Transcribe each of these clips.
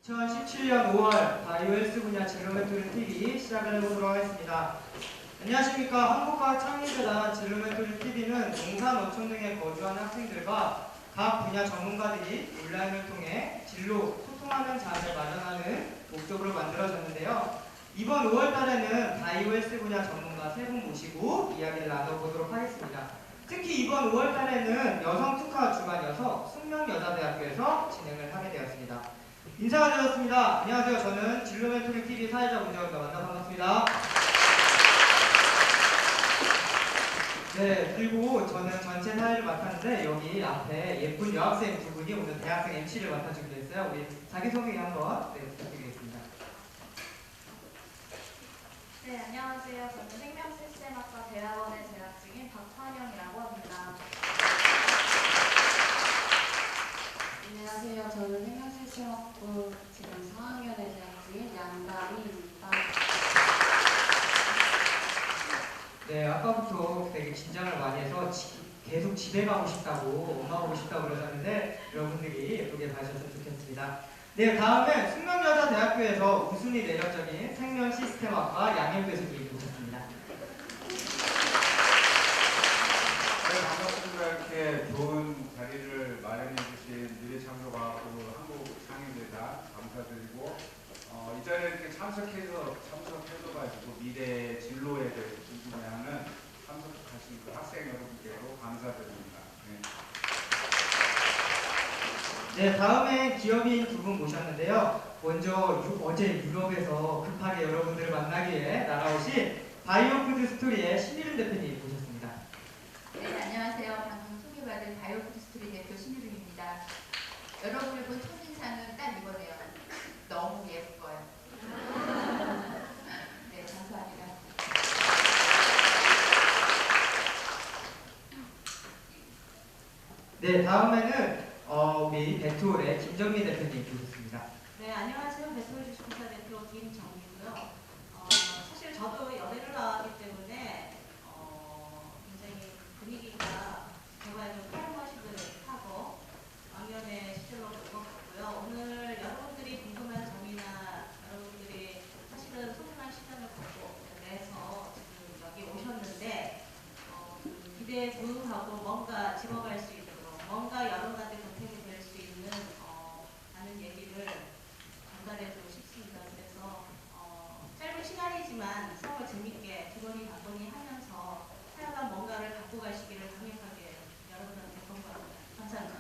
2017년 5월 바이오헬스 분야 진로멘토링 TV 시작을 해보도록 하겠습니다. 안녕하십니까. 한국과학창의재단 진로멘토링 TV는 농사, 농촌 등에 거주하는 학생들과 각 분야 전문가들이 온라인을 통해 진로, 소통하는 자리를 마련하는 목적으로 만들어졌는데요. 이번 5월 달에는 바이오헬스 분야 전문가 3분 모시고 이야기를 나눠보도록 하겠습니다. 특히 이번 5월 달에는 여성 특화 주간여서 숙명여자대학교에서 진행을 하게 되었습니다. 인사가 되었습니다. 안녕하세요. 저는 진로멘토링 TV 사회자 문정입니다. 만나 반갑습니다. 네, 그리고 저는 전체 사회를 맡았는데 여기 앞에 예쁜 여학생 두 분이 오늘 대학생 MC를 맡아주기로 했어요. 우리 자기소개 한번 부탁드리겠습니다. 네, 안녕하세요. 저는 생명시스템학과 대학원에 재학 중인 박환영이라고 합니다. 안녕하세요. 저는 생명시스템학부 지금 4학년에 재학 중인 양다리입니다. 네, 아까부터 되게 긴장을 많이 해서 계속 집에 가고 싶다고, 엄마 보고 싶다고 그러셨는데 여러분들이 예쁘게 봐주셨으면 좋겠습니다. 네, 다음은 숙명여자대학교에서 우순히 매력적인 생명시스템학과 양현 교수님 모셨습니다. 네, 반갑습니다. 이렇게 좋은 자리를 마련해 주신 미래창조과학부 한국창의재단 감사드리고 이 자리에 이렇게 참석해줘가지고 미래 진로에 대해서 궁금해하는 참석하신 그 학생 여러분께도 감사드립니다. 네, 다음에 기업인 두 분 모셨는데요. 먼저 어제 유럽에서 급하게 여러분들을 만나기 위해 날아오신 바이오푸드 스토리의 신유림 대표님 모셨습니다. 네, 안녕하세요. 방금 소개받은 바이오푸드 스토리 대표 신유림입니다. 여러분을 본 첫인상은 딱 이거네요. 너무 예뻐요. 네, 감사합니다. 네, 다음에는 우리 베토올의 김정민 대표님 모셨습니다. 네, 안녕하세요. 배틀 주식회사 대표 김정미고요. 사실 저도 연애를 나왔기 때문에 굉장히 분위기가 제가 좀 탈모시를 하고 왕년의 시절로 볼 것 같고요. 오늘 여러분들이 궁금한 점이나 여러분들이 사실은 소중한 시간을 갖고 내서 지금 여기 오셨는데 기대에 부응하고 뭔가 집어갈 수 있도록 뭔가 여러분한테 보탬이 될 수 있는 많은 얘기를 전달해주고 싶습니다. 그래서 짧은 시간이지만 서로 재밌게 두번이 반번이 하면서 하여간 뭔가를 갖고 가시기를 강력하게 여러분한테 권고합니다. 감사합니다.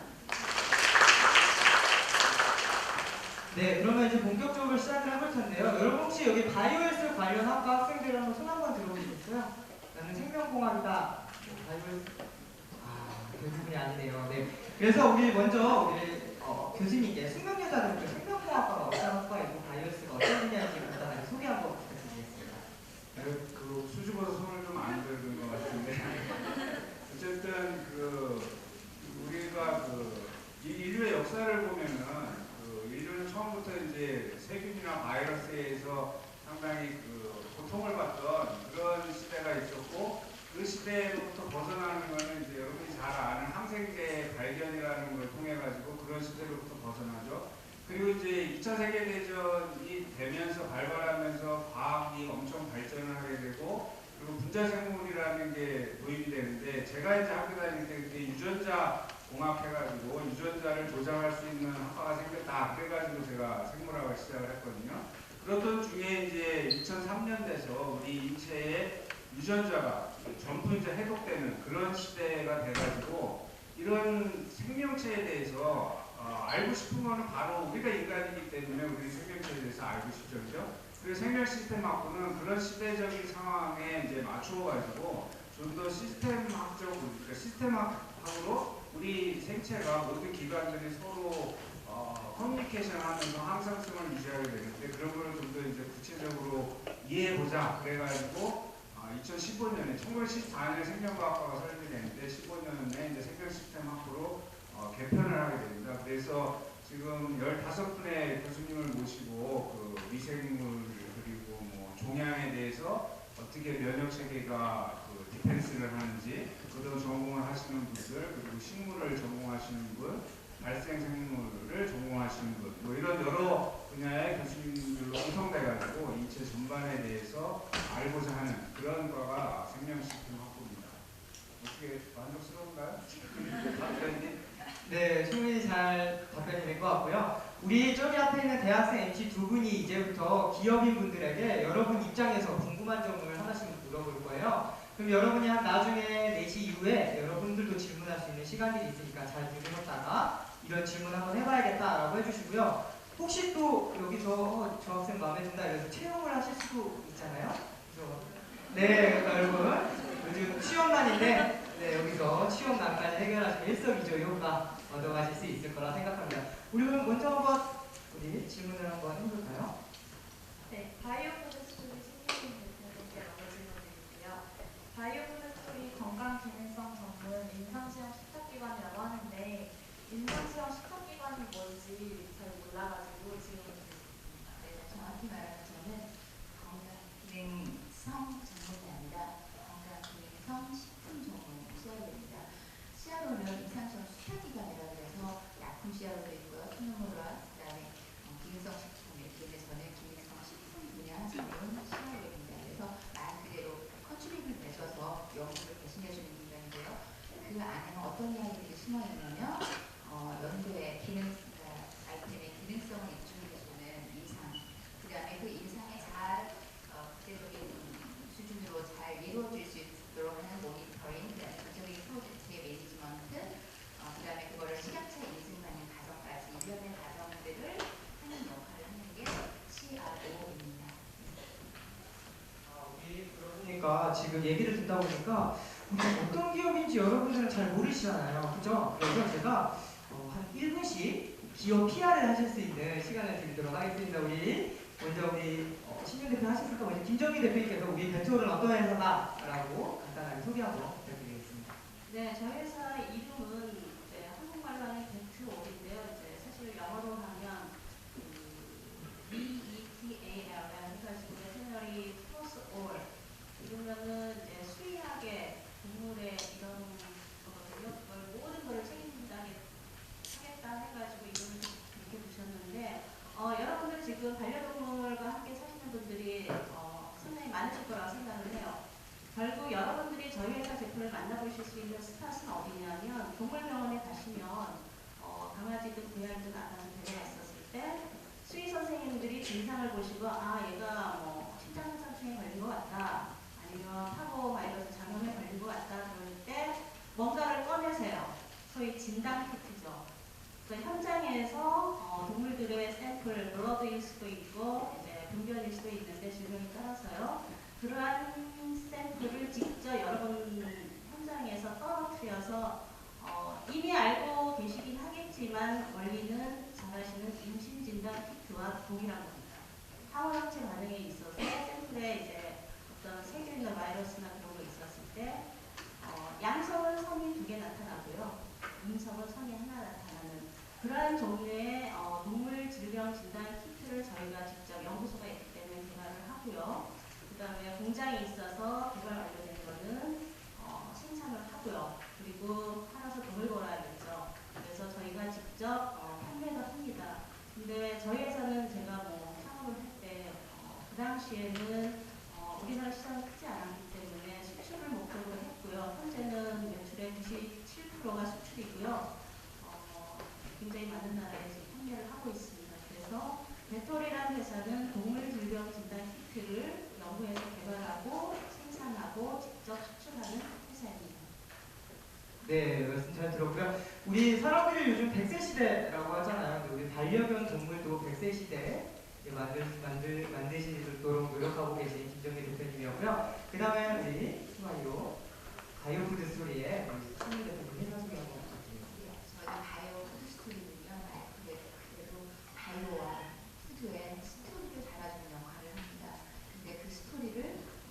네, 그러면 이제 본격적으로 시작을 해볼 텐데요. 여러분 혹시 여기 바이오헬스 관련 학과 학생들 한번 손 한번 들어보시겠어요? 나는 생명공학이다. 바이오헬스. 대부분이 아니네요. 네. 그래서 우리 먼저 우리 교수님께 숙명여자대학교 생명공학과가 어떤 학과이고 바이오헬스가 어떤 분야인지 간단하게 소개 한번 부탁드리겠습니다. 그 수줍어서 손을 좀 안 들은 것 같은데 어쨌든 우리가 이 인류의 역사를 보면은 인류는 처음부터 이제 세균이나 바이러스에 의해서 상당히 고통을 받던 그런 시대가 있었고 그 시대로부터 벗어나는 것은 이제 여러분이 잘 아는 항생제 발견이라는 걸 통해 가지고 그런 시대로부터 벗어나죠. 그리고 이제 2차 세계대전이 되면서 발발하면서 과학이 엄청 발전을 하게 되고 그리고 분자생물이라는 게 도입이 되는데 제가 이제 학교 다닐 때 그때 유전자 공학 해가지고 유전자를 조작할 수 있는 학과가 생겼다. 그래가지고 제가 생물학을 시작을 했거든요. 그렇던 중에 이제 2003년 돼서 우리 인체에 유전자가 전부 이제 해독되는 그런 시대가 돼가지고 이런 생명체에 대해서 알고 싶은 거는 바로 우리가 인간이기 때문에 우리 생명체에 대해서 알고 싶죠, 그죠? 그래서 생명시스템학부는 그런 시대적인 상황에 이제 맞추어가지고 좀 더 시스템학적으로, 그러니까 시스템학으로 우리 생체가 모든 기관들이 서로 커뮤니케이션 하면서 항상성을 유지하게 되는데 그런 걸 좀 더 이제 구체적으로 이해해보자. 그래가지고 2015년에 1914년에 생명과학과가 설립되는데 15년에 이제 생명시스템학부로 개편을 하게 됩니다. 그래서 지금 15분의 교수님을 모시고 미생물 그리고 종양에 대해서 어떻게 면역체계가 디펜스를 하는지 그런 전공을 하시는 분들 그리고 식물을 전공하시는 분 발생생물을 전공하시는 분 이런 여러 분야 저기 앞에 있는 대학생 MC 두 분이 이제부터 기업인 분들에게 여러분 입장에서 궁금한 점을 하나씩 물어볼 거예요. 그럼 여러분이 한 나중에 4시 이후에 여러분들도 질문할 수 있는 시간들이 있으니까 잘 들으셨다가 이런 질문 한번 해봐야겠다라고 해주시고요. 혹시 또 여기서 저 학생 마음에 든다 이래서 채용을 하실 수도 있잖아요. 그래서 네, 그러니까 여러분 요즘 취업난인데 네, 여기서 취업난까지 해결하시면 일석이조 효과 얻어가실 수 있을 거라 생각합니다. 우리 그럼 먼저 한번 우리 질문을 한번 해볼까요? 네, 바이오푸드 스토리 신유진 대표님께 먼저 질문드릴게요. 바이오푸드 스토리 건강기능성 전문 임상시험 식탁기관이라고 하는데 임상시험 식탁기관이 뭔지 잘 몰라가지고 질문드렸습니다. 네, 정확히 말하면 저는 건강기능성 전문이 아니라 건강기능성 식품 전문 CRO입니다. CRO는 임상시험 수사기관이라고 해서 약품 CRO도 있고요. 소노모라, 그다음에 기능성 식품 이렇게 저는 기능성 식품 분야 전문 CRO입니다. 그래서 말 그대로 컨트리뷰를 내셔서 연구를 대신해 주는 기관인데요. 그 안에는 어떤 이야기들이 숨어 있냐면 연구의 아이템의 기능성을 입증해주는 인상, 그 다음에 그 인상에 잘 국제적인 수준으로 잘 이루어질 수 있도록 하는 모니터링, 그 다음에 국제적인 프로젝트의 매니지먼트, 그 다음에 그거를 시각차 인증하는 과정까지 이련의 과정들을 하는 역할을 하는 게 CRO입니다. 우리 그러니까 지금 얘기를 듣다 보니까 우리 어떤 기업인지 여러분들은 잘 모르시잖아요. 그죠? 그래서 제가 한 1분씩 기업 PR을 하실 수 있는 시간을 드리도록 하겠습니다. 먼저 우리 신윤 대표 하셨을까? 먼저 김정희 대표님께서 우리 베토는 어떤 회사다라고 간단하게 소개 한번 부탁드리겠습니다. 네, 저희 회사 이름은 이제 한국말로 하면 베트올인데요. 이제 사실 영어로 하면 VETAL이라는 해가지고 Veterinary Plus All 이러면은 이제 수의학의 동물의 이런 거거든요. 그걸 모든 걸 책임진다 하겠다 해가지고 이름을 이렇게 두셨는데 여러분들 지금 반려동물과 함께 사시는 분들이 상당히 많으실 거라고 생각을 해요. 결국 여러분들이 저희 회사 제품을 만나보실 수 있는 스팟은 어디냐면 동물병원에 가시면 강아지든 고양이든 아까는 데려갔었을 때 수의 선생님들이 증상을 보시고 얘가 뭐 심장현상증에 걸린 것 같다 아니면 파고 바이러스 장염에 걸린 것 같다 그럴 때 뭔가를 꺼내세요. 소위 진단 키트죠. 그래서 현장에서 동물들의 샘플, 블러드일 수도 있고 이제 분변일 수도 있는데 질병에 따라서요. 그러한 샘플을 직접 여러분 현장에서 떨어뜨려서 이미 알고 계시긴 하겠지만 원리는 잘하시는 임신진단 키트와 동일한 겁니다. 항원합체 반응에 있어서 샘플에 이제 어떤 세균이나 바이러스나 그런 거 있었을 때 양성은 선이 2개 나타나고요. 음성은 선이 하나 나타나는 그러한 종류의 동물 질병 진단 키트를 저희가 직접 연구소가 있기 때문에 개발을 하고요. 그 다음에 공장에 있어서 개발 완료된 거는 생산을 하고요. 그리고 팔아서 돈을 벌어야겠죠. 그래서 저희가 직접 판매도 합니다. 근데 저희 회사는 제가 뭐 창업을 할 때 그 당시에는 우리나라 시장이 크지 않았기 때문에 수출을 목표로 했고요. 현재는 매출의 97%가 수출이고요. 굉장히 많은 나라에 지금 판매를 하고 있습니다. 그래서 베톨이라는 회사는 동물 질병 진단 키트를 연구해서 개발하고 생산하고 직접 수출하는 회사입니다. 네, 말씀 잘 들었고요. 우리 사람들이 요즘 100세 시대라고 하잖아요. 근데 우리 반려견 동물도 100세 시대에 만드시도록 노력하고 계신 김정희 대표님이었고요. 그 다음에 우리 스마이로 바이오푸드 스토리의 우리 신윤 대표님 회사 소개 한번 부탁드립니다. 저희 바이오푸드 스토리는요, 말 그대로 바이오와 푸드의 스토리를 달아주는 역할을 합니다. 근데 그 스토리를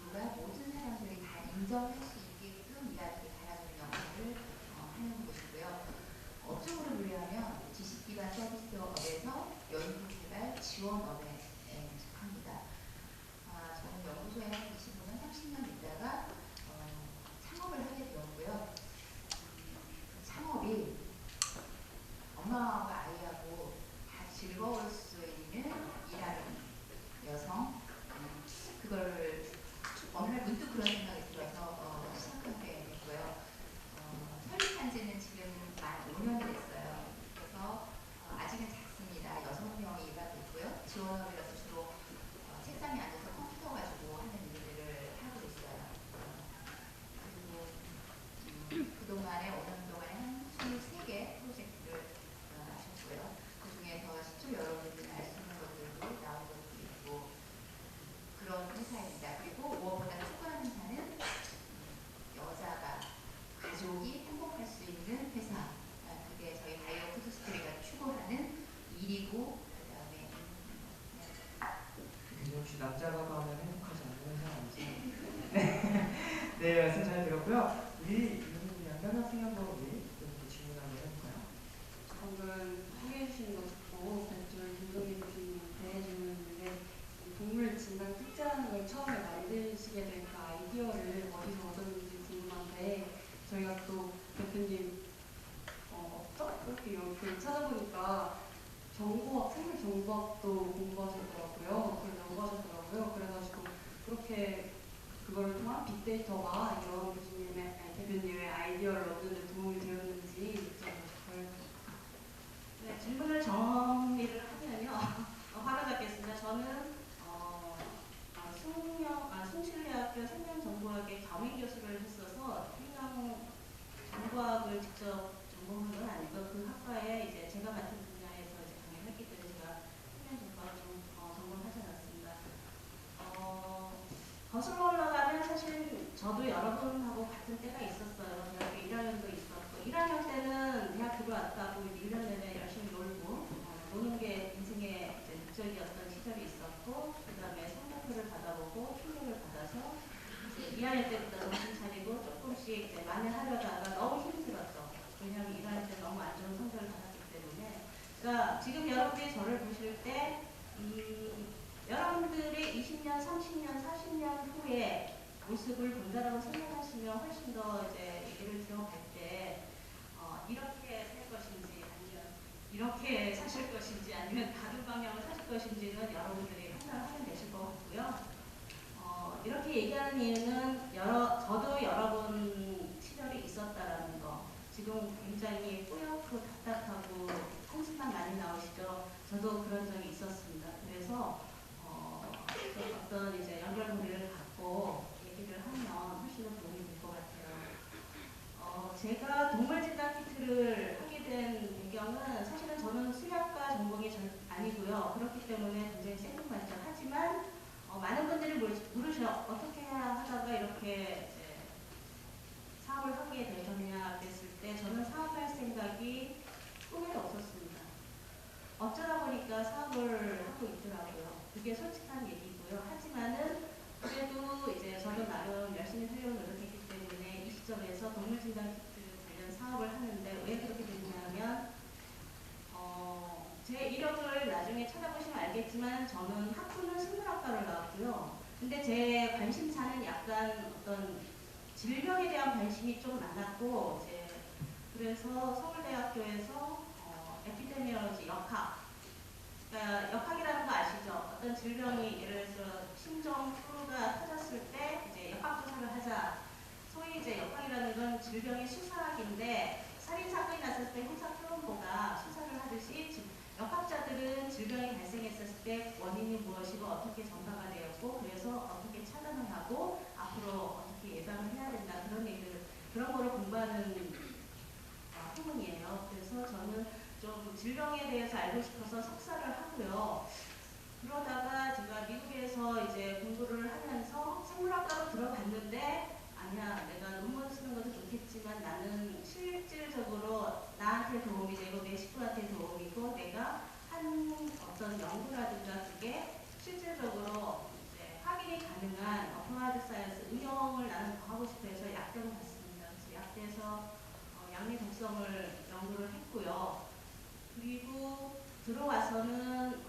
우리가 모든 사람들이 다 인정할 수 있게끔 이야기를 달아주는 역할을 하는 곳이고요. 업종으로 분류하면 지식기반 서비스업에서 연구개발 지원업에 속합니다. 저는 연구소에 한 25년, 30년 있다가 창업을 하게 되었고요. 창업이 엄마와 아이하고 다 즐거울 수 있는 일하는 여성 그걸 어느 날 문득 그런 생각이 들어서 시작하게 됐고요. 설립한 지는 지금 만 5년이 됐어요. 그래서 아직은 작습니다. 6명이 혹시 남자가 가면 행복하지 않는 사람이지? 네, 네 말씀 잘 들었고요. 우리 양변 학생 한번 우리 이렇게 질문 한번 해볼까요? 방금 소개해 주신 거 듣고 뱃줄 김동희 교수님한테 질문했는데 동물 진단 특제라는 걸 처음에 만드시게 된 그 아이디어를 어디서 얻었는지 궁금한데 저희가 또 대표님 이렇게 찾아보니까 정보학, 생물 정보학도 공부하셨더라고요. 그걸 연구하셨더라고요. 그래가지고 그렇게 그걸 통한 빅데이터가 이런 교수님의, 아니, 대표님의 아이디어를 얻는 데 도움이 되었는지 여쭤보고 싶어요. 네, 질문을 정리를 하면요. 바로 잡겠습니다. 저는 숭실대학교 생명정보학의 겸임교수를 했어서 생명정보학을 직접 전공한 건 아니고 그 학과에 이제 제가 맡은 분야에서 이제 강의를 했기 때문에 제가 생명정보학을 전공하지 않았습니다. 거슬러 올라가면 사실 저도 여러분하고 같은 때가 있었어요. 대학교 1학년도 있었고 1학년 때는 대학 들어왔다고 1년 내내 열심히 놀고 노는 게 인생의 이제 목적이었던 시절이 있었고 그 다음에 성적표를 받아보고 충격을 받아서 2학년 때부터 정신 차리고 조금씩 이제 만회하려다가 너무 힘들었죠. 왜냐하면 1학년 때 너무 안 좋은 성적을 받았기 때문에. 그러니까 지금 여러분들이 저를 보실 때 여러분들의 20년, 30년, 40년 후에 모습을 본다라고 생각하시면 훨씬 더 이제 얘기를 들어갈 때 이렇게 살 것인지 아니면 이렇게 사실 것인지 아니면 다른 방향을 사실 것인지는 여러분들이 판단을 하면 되실 것 같고요. 이렇게 얘기하는 이유는 저도 여러분 시절이 있었다라는 거. 지금 굉장히 뿌옇고 답답하고 한숨만 많이 나오시죠. 저도 그런 적이 있었습니다. 그래서 어떤 이제 연결고리를 갖고 얘기를 하면 훨씬 더 도움이 될 것 같아요. 제가 동물진단 키트를 하게 된 배경은 사실은 저는 수의학과 전공이 아니고요. 그렇기 때문에 굉장히 생뚱맞죠. 하지만 많은 분들이 물으셔. 어떻게 해야 하다가 이렇게 이제 사업을 하게 되셨냐 그랬을 때 저는 사업할 생각이 꿈에도 없었습니다. 어쩌다 보니까 사업을 하고 있더라고요. 그게 솔직한 얘기고요. 하지만은 그래도 이제 저도 나름 열심히 하려고 노력했기 때문에 이 시점에서 동물진단 키트 관련 사업을 하는데 왜 그렇게 됐냐면 제 이력을 나중에 찾아보시면 알겠지만 저는 학부는 생물학과를 나왔고요. 근데 제 관심사는 약간 어떤 질병에 대한 관심이 좀 많았고 이제 그래서 서울대학교에서 에피데미올로지 역학 그러니까 역학이라는 거 아시죠? 어떤 질병이 예를 들어서 심정프루가 터졌을 때 이제 역학조사를 하자. 소위 이제 역학이라는 건 질병의 수사학인데 살인사건이 났을 때 형사평론가가 수사를 하듯이 역학자들은 질병이 발생했을 때 원인이 무엇이고 어떻게 전파가 되었고 그래서 어떻게 차단을 하고 앞으로 어떻게 예방을 해야 된다 그런 얘기를 그런 거를 공부하는 학문이에요. 그래서 저는 좀 질병에 대해서 알고 싶어서 석사를 하고요. 그러다가 제가 미국에서 이제 공부를 하면서 생물학과로 들어갔는데 아니야 내가 논문 쓰는 것도 좋겠지만 나는 실질적으로 나한테 도움이 되고 내 식구한테 도움이고 내가 한 어떤 연구라든가 그게 실질적으로 이제 확인이 가능한 어플라이드 사이언스 응용을 나는 더 하고 싶어 해서 약대로 갔습니다. 그래서 약대에서 양리 독성을 연구를 했고요. 그리고 들어와서는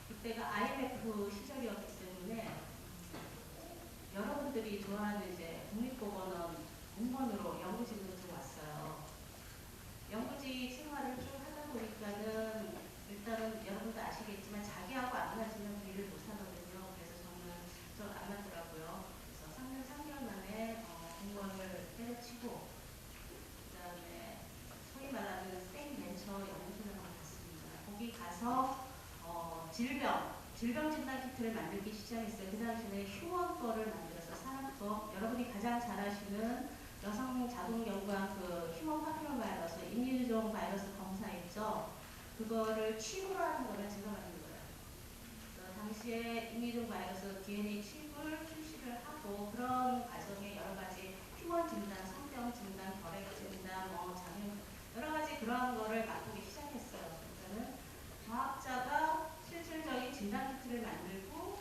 그때가 IMF 시절이었기 때문에 여러분들이 좋아하는 이제 국립보건원 공무원으로 연구직으로 들어왔어요. 연구직 생활을 쭉 하다 보니까는 일단은 여러분도 아시겠지만 자기하고 안 맞으면 일을 못 하거든요. 그래서 저는 좀 안 맞더라고요. 그래서 3년 3개월 만에 공무원을 때려치고 그다음에 소위 말하는 생벤처 연구소를 갔습니다. 거기 가서 질병 진단 키트를 만들기 시작했어요. 그 당시에는 휴먼 거를 만들어서 사람 거 여러분이 가장 잘 아시는 여성 자궁 경부암 그 휴먼 파피로마 바이러스 임유종 바이러스 검사 있죠. 그거를 취구를 하는 거를 제가 만든 거예요. 당시에 임유종 바이러스 DNA 칩을 출시를 하고 그런 과정에 여러 가지 휴먼 진단, 성병 진단, 결핵 진단, 장애 여러 가지 그런 거를 맡기 시작했어요. 그러니까는 과학자가 실질적인 진단 키트를 만들고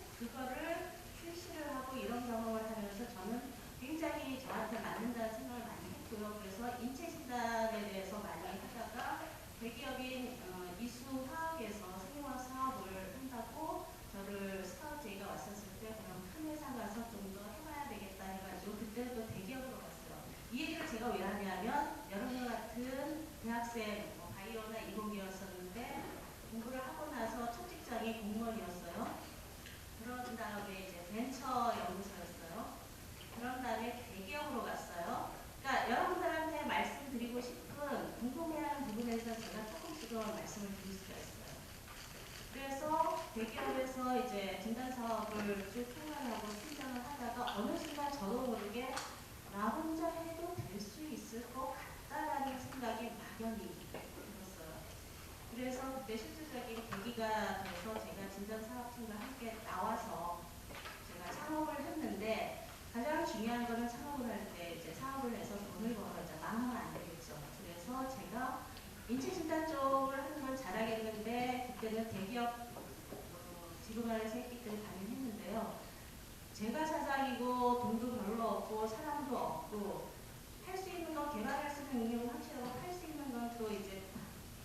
대기업에서 이제 진단 사업을 쭉 총괄하고 팀장을 하다가 어느 순간 저도 모르게 나 혼자 해도 될 수 있을 것 같다라는 생각이 막연히 들었어요. 그래서 그때 실질적인 계기가 돼서 제가 진단 사업팀과 함께 나와서 제가 창업을 했는데 가장 중요한 거는 창업을 할 때 이제 사업을 해서 돈을 벌어 이제 망하면 안 되겠죠. 그래서 제가 인체 진단 쪽을 하는 건 잘하겠는데 그때는 대기업 지구관에서 했기 때문에 가능했는데요. 제가 사장이고 돈도 별로 없고 사람도 없고 할 수 있는 건 개발할 수 있는 능력은 확실하고 할 수 있는 건 또 이제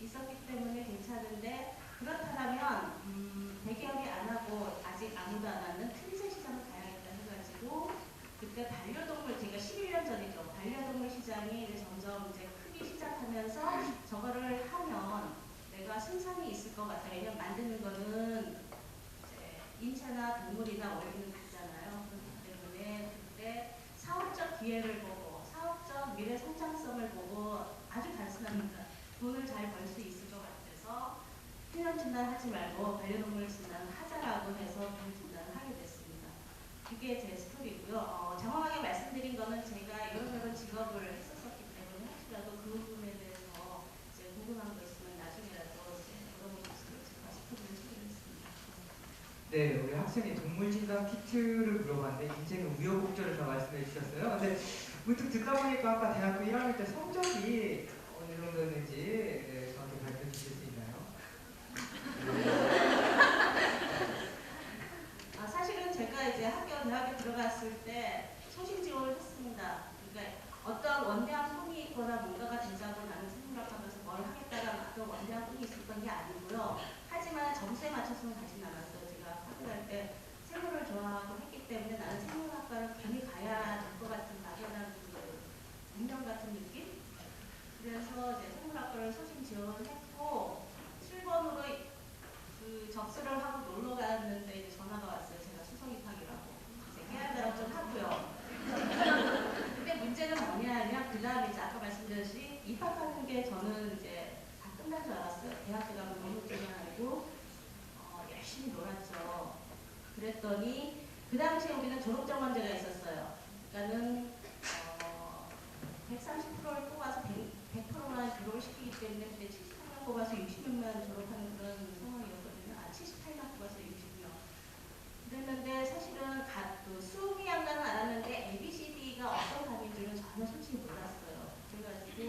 있었기 때문에 괜찮은데 그렇다면 대기업이 안 하고 아직 아무도 안 하는 틈새 시장을 가야겠다 해가지고 그때 반려동물 제가 11년 전이죠. 반려동물 시장이 이제 점점 이제 크기 시작하면서 저거를 하면 내가 승산이 있을 것 같아요. 왜냐면 만드는 거는 이제 인체나 동물이나 원리는 같잖아요. 그렇기 때문에 그때 사업적 기회를 보고 사업적 미래 성장성을 보고 아주 단순합니다. 돈을 잘 벌 수 있을 것 같아서 필연 진단 하지 말고 반려동물 진단 하자라고 해서 돈 진단을 하게 됐습니다. 그게 제 스토리고요. 장황하게 말씀드린 거는 제가 이런 직업을 했었기 때문에 혹시라도 그 부분에 대해서 이제 궁금한 거 있으면 나중에라도 이제 물어보셨으면 제가 스토리를 소개했습니다. 네, 우리 학생이 동물 진단 키트를 물어봤는데 굉장히 우여곡절을 다 말씀해 주셨어요. 근데 문득 듣다 보니까 아까 대학교 1학년 때 성적이 어느 정도였는지 네, 저한테 발표 주실 수 있나요? 사실은 제가 이제 대학에 들어갔을 때 소신 지원을 했습니다. 그러니까 어떤 원대한 꿈이 있거나 뭔가가 된다고 나는 생각하면서 뭘 하겠다라는 어떤 원대한 꿈이 있었던 게 아니고요. 하지만 점수에 맞춰서는 가진 않았어요. 제가 학교 갈 때 생물을 좋아하고 했기 때문에 나는 생물학과를 괜히 가야 될 것 같은 막연한 운명 같은 느낌? 그래서 이제 생물학과를 소신 지원을 했고 7번으로 그 접수를 하고 놀러 갔는데 이제 전화가 왔어요. 제가 수석 입학이라고. 이제 깨알가락 좀 하고요. 근데 문제는 뭐냐면 그 다음에 이제 아까 말씀드렸듯이 입학하는 게 저는 이제 다 끝난 줄 알았어요. 대학교 가면 너무 중요하고 열심히 놀았죠. 그랬더니 그 당시에 우리는 졸업정원제가 있었어요. 그러니까는 130%를 뽑아서 100%만 졸업을 시키기 때문에 그때 70%만 뽑아서 60명만 졸업하는 그런 상황이었거든요. 78명 뽑아서 60명. 그랬는데 사실은 수음이 양과는 알았는데 ABCD가 어떤 단위인지는 전혀 솔직히 몰랐어요. 그래가지고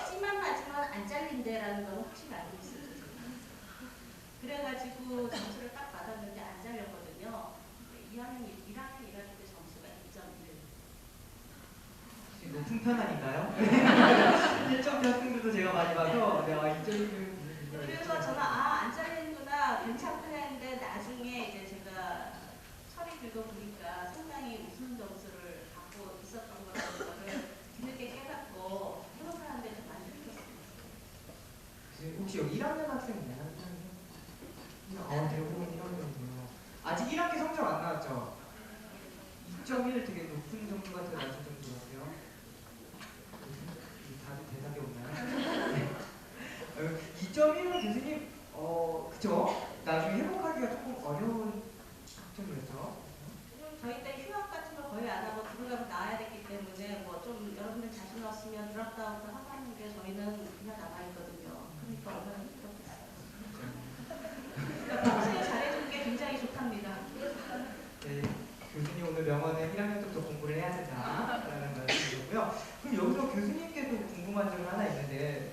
C만 맞으면 안 잘린대라는 건 확실히 알고 있었죠. 그래가지고 점수를 딱 받았는데 안 잘렸거든요. 1학년 1학년 때 점수가 2.1. 높은 편 아닌가요? 1점 학생들도 제가 많이 봐서 네, 2점이면 그래서 저는 안 잘리는구나 괜찮구나 했는데 나중에 이제 제가 처리 들고 보니까 상당히 우수한 점수를 갖고 있었던 거라는 거를 뒤늦게 깨닫고 해석하는데 좀 많이 힘들었습니다. 혹시 여기 1학년 학생이나요? 대부분 1학년이요. 아직 1학기 성적 안 나왔죠? 2.1 되게 높은 점수 같은 거 나왔을 정도라고요. 다들 대답이 없나요? 네. 2.1은 교수님, 그쵸? 나중에 회복하기가 조금 어려운 학점이었죠? 저희 때 휴학 같은 거 거의 안 하고 들어가면 나와야 됐기 때문에 뭐 좀 여러분들 자신 없으면 드랍다운도 하고 하는데 저희는 그냥 남아있거든요. 그러니까 얼마나 힘들었겠어요. 그러니까 평소에 잘해주는 게 굉장히 좋답니다. 네, 교수님 오늘 명언은 1학년 때부터 공부를 해야 된다라는 말씀이고요. 그럼 여기서 교수님께도 궁금한 점이 하나 있는데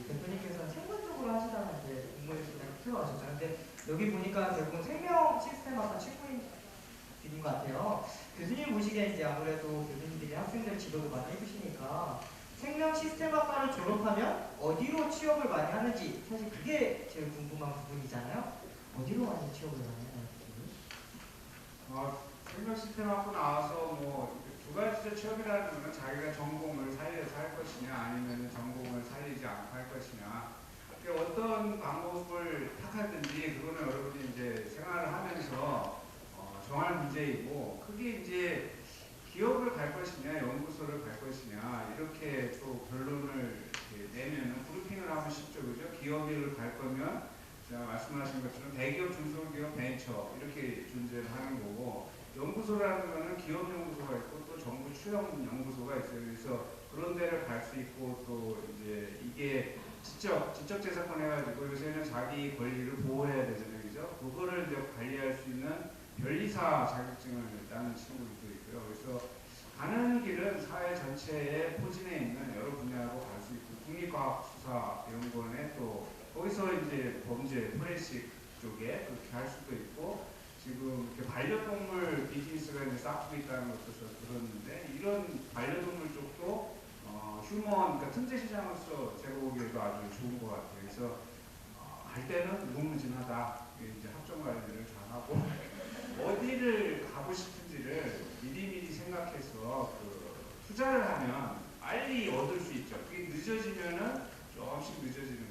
대표님께서는 생물적으로 하시다가 이제 공무원 시장에 들어가셨잖아요. 근데 여기 보니까 대부분 생명 시스템학과 친구인 것 같아요. 교수님 보시기에 이제 아무래도 교수님들이 학생들 지도도 많이 해주시니까 생명 시스템학과를 졸업하면 어디로 취업을 많이 하는지 사실 그게 제일 궁금한 부분이잖아요. 어디로 많이 취업을 많이 하나요? 생명 시스템 학교 나와서 뭐 두 가지 취업이라는 거는 자기가 전공을 살려서 할 것이냐 아니면 전공을 살리지 않고 할 것이냐 어떤 방법을 택하든지 그거는 여러분이 이제 생활을 하면서 정할 문제이고 그게 이제 기업을 갈 것이냐 연구소를 갈 것이냐 이렇게 또 결론을 내면은 브리핑을 하면 쉽죠. 그죠? 기업을 갈 거면 제가 말씀하신 것처럼 대기업, 중소기업, 벤처 이렇게 존재를 하는 거고 연구소라는 거는 기업 연구소가 있고 또 정부 출연 연구소가 있어요. 그래서 그런 데를 갈 수 있고 또 이제 이게 지적 재산권 해가지고 요새는 자기 권리를 보호해야 되잖아요. 그죠? 그거를 이제 관리할 수 있는 변리사 자격증을 따는 친구들도 있고요. 그래서 가는 길은 사회 전체에 포진해 있는 여러 분야로 갈 수 있고 국립과학수사연구원에 또 거기서 이제 범죄 포렌식 쪽에 그렇게 할 수도 있고 지금 이렇게 반려동물 비즈니스가 이제 쌓고 있다는 것도 들었는데 이런 반려동물 쪽도 휴먼 그러니까 틈새 시장으로서 제가 보기에도 아주 좋은 것 같아요. 그래서 갈 때는 무궁무진하다. 이제 학점 관리를 잘하고 어디를 가고 싶은지를 미리미리 생각해서 투자를 하면 빨리 얻을 수 있죠. 그게 늦어지면은 조금씩 늦어지는 거예요.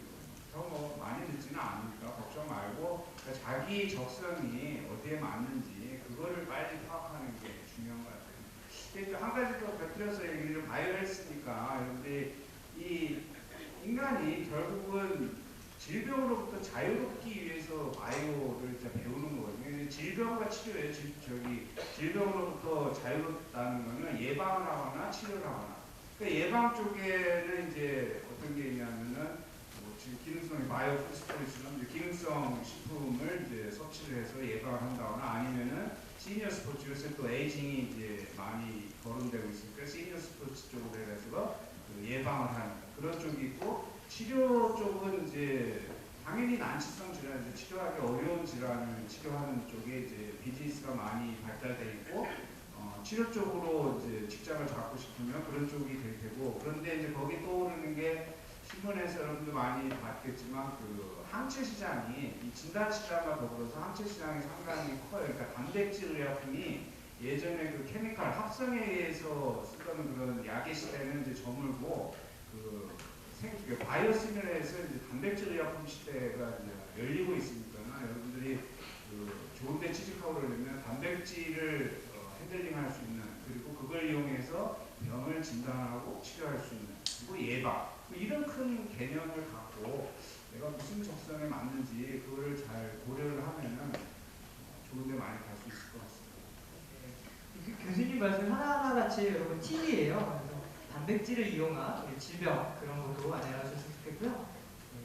뭐 많이 늦지는 않으니까 걱정 말고 그러니까 자기 적성이 어디에 맞는지 그거를 빨리 파악하는 게 중요한 것 같아요. 근데 한 가지 더 곁들여서 얘기를 바이오헬스니까 여러분들이 이 인간이 결국은 질병으로부터 자유롭기 위해서 바이오를 이제 배우는 거거든요. 질병과 치료예요. 질병으로부터 자유롭다는 거는 예방을 하거나 치료를 하거나. 그러니까 예방 쪽에는 이제 어떤 게 있냐면은 지금 기능성 바이오 푸드스토리처럼 기능성 식품을 이제 섭취를 해서 예방을 한다거나 아니면은 시니어 스포츠 요새 또 에이징이 이제 많이 거론되고 있으니까 시니어 스포츠 쪽으로 해서 예방을 하는 그런 쪽이 있고 치료 쪽은 이제 당연히 난치성 질환, 이제 치료하기 어려운 질환을 치료하는 쪽에 이제 비즈니스가 많이 발달돼 있고 치료 쪽으로 이제 직장을 잡고 싶으면 그런 쪽이 될 테고 그런데 이제 거기 떠오르는 게 신문에서 여러분도 많이 봤겠지만 그 항체 시장이 이 진단 시장과 더불어서 항체 시장이 상당히 커요. 그러니까 단백질 의약품이 예전에 그 케미칼 합성에 의해서 쓰던 그런 약의 시대는 이제 저물고 바이오 시민에서 이제 단백질 의약품 시대가 이제 열리고 있으니까 여러분들이 좋은데 취직하고 그러려면 단백질을 핸들링할 수 있는 그리고 그걸 이용해서 병을 진단하고 치료할 수 있는 그리고 예방 이런 큰 개념을 갖고 내가 무슨 적성에 맞는지 그거를 잘 고려를 하면은 좋은데 많이 갈 수 있을 것 같습니다. 교수님 말씀 하나하나 같이 여러분 팁이에요. 그래서 단백질을 이용한 질병 그런 것도 안내하셨으면 좋겠고요.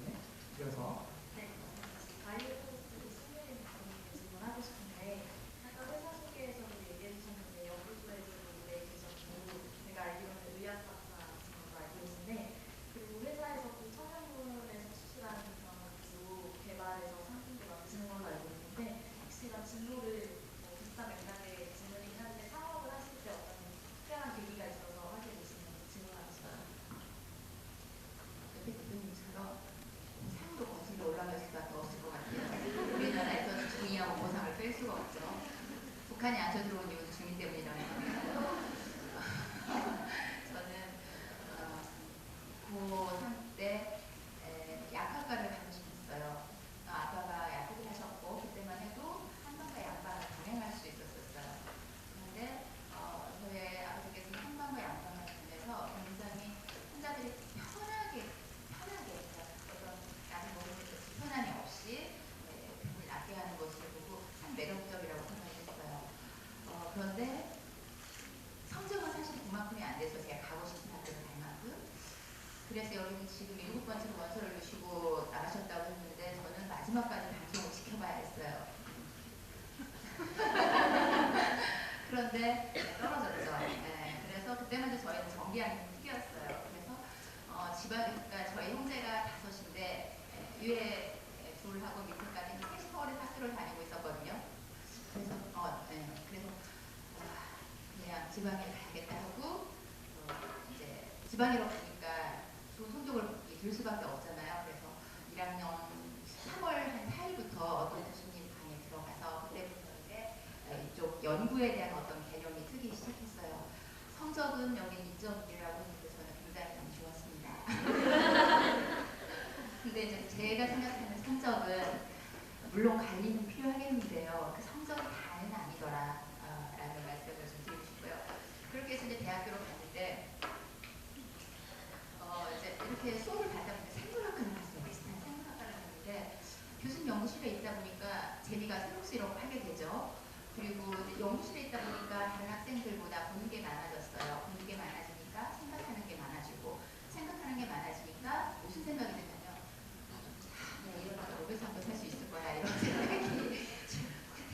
네, 이어서 네, 바이오 콘서트 승무님 질문하고 싶은데 아까 회사 소개에서도 얘기해 주셨는데 연구소에서도 오래 계셨고 제가 알기로는 의학 박사하신 걸로 알고 있는데 그리고 회사에서 또 천연물에서 수출하는 그런 또 개발해서 상품도 만드시는 걸로 알고 있는데 혹시나 진로를 비슷한 맥락의 질문이긴 한데 창업을 하실 때 어떤 특별한 계기가 있어서 하게 되시는 질문하시나요? 옆에 대표님처럼 상도 거슬러 올라갈 수밖에 없을 것 같아요. 우리나라에서는 중의와 원고상을 뺄 수가 없죠. 북한이 안 쳐들어온 이유도 중의 때문이라고 합니다. 저는 고3 때 약학과를 가고 싶었어요. 아빠가 약국을 하셨고 그때만 해도 한방과 양방을 병행할 수 있었어요. 그런데 저희 아버지께서는 한방과 양방을 하면서 굉장히 환자들이 편하게 어떤 약을 먹을 때 불편함이 없이 병을 낫게 하는 것을 보고 참 매력적이라고 생각했어요. 그런데 성적은 사실 그만큼이 안 돼서 제가 가고 싶은 학교를 갈 만큼 그래서 여기는 지금 7번째로 원서를 넣으시고 나가셨다고 했는데 저는 마지막까지 방송을 지켜봐야 했어요. 그런데 떨어졌죠. 네, 그래서 그때만 해도 저희는 정기학년 특이였어요. 그래서 그러니까 저희 형제가 5인데 위에 둘하고 밑에까지 셋이 서울에 학교를 다니고 있었거든요. 그래서 그래서 그냥 지방에 가야겠다 하고 이제 지방으로 가니까 좋은 성적을 들 수밖에 없잖아요. 그래서 1학년 3월 한 4일부터 어떤 교수님 방에 들어가서 그때부터 이제 이쪽 연구에 대한 어떤 개념이 트기 시작했어요. 성적은 여기 2.1이라고 했는데 저는 굉장히 안 좋았습니다. 근데 이제 제가 생각하는 성적은 물론 관리는 필요하겠는데요. 그 성적이 다는 아니더라 라는 말씀을 좀 드리고 싶고요. 그렇게 해서 이제 대학교로 갔는데 이제 이렇게 수업을 받다 보니까 생물학과를 갔어요. 비슷한 생물학과를 갔는데 교수님 연구실에 있다 보니까 재미가 새록새록 하게 되죠. 그리고 이제 연구실에 있다 보니까 다른 학생들보다 보는 게 많아졌어요. 보는 게 많아지니까 생각하는 게 많아지고, 생각하는 게 많아지니까 무슨 생각이 드냐면, 내가 이러다가 노벨상도 살 수 있을 거야, 이런 생각이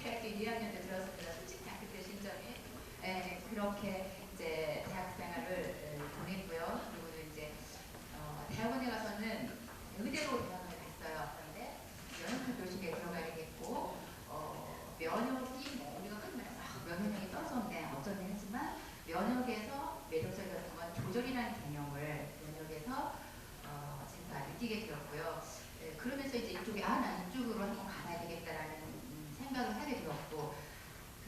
대학교 2학년 때 들었습니다. 솔직히 그때 심정이. 그렇게 이제 대학 생활을 보냈고요. 그리고 이제 대학원에 가서는 의대로 대학원에 갔어요. 그런데 면역학 교실에 들어가게 됐고, 면역이 뭐 우리가 흔히 말해서 면역력이 떨어졌네 어쩌네 하지만, 면역에서 매력적이었던 건 조절이라는 개념을 면역에서 제가 느끼게 되었고요. 그러면서 이제 이쪽에 나 이쪽으로 한번 가봐야 되겠다라는 생각을 하게 되었고,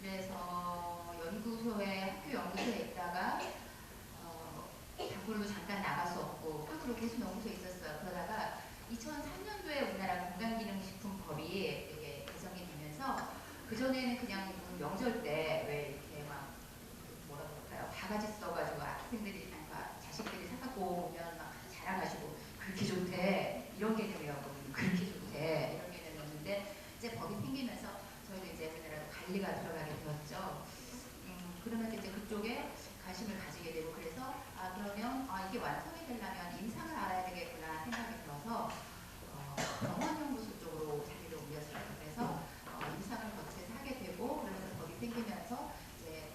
그래서 학교 연구소에 있다가 밖으로도 잠깐 나갈 수 없고 밖으로 계속 연구소에 있었어요. 그러다가 2003년도에 우리나라 건강기능식품법이 이게 개정이 되면서, 그전에는 그냥 명절 때 왜 이렇게 막 뭐라 그럴까요? 바가지 써가지고 학생들이, 자식들이 사갖고 오면 막 자랑하시고 그렇게 좋대 이런 개념이었거든요. 그렇게 좋대 이런 개념이었는데, 이제 법이 생기면서 저희도 이제 우리나라도 관리가 들어가게 되었죠. 그러면서 이제 그쪽에 관심을 가지게 되고, 그래서 그러면 이게 완성이 되려면 임상을 알아야 되겠구나 생각이 들어서 병원연구소 쪽으로 자리를 옮겼어요. 그래서 임상을 거쳐서 하게 되고, 그러면서 법이 생기면서 이제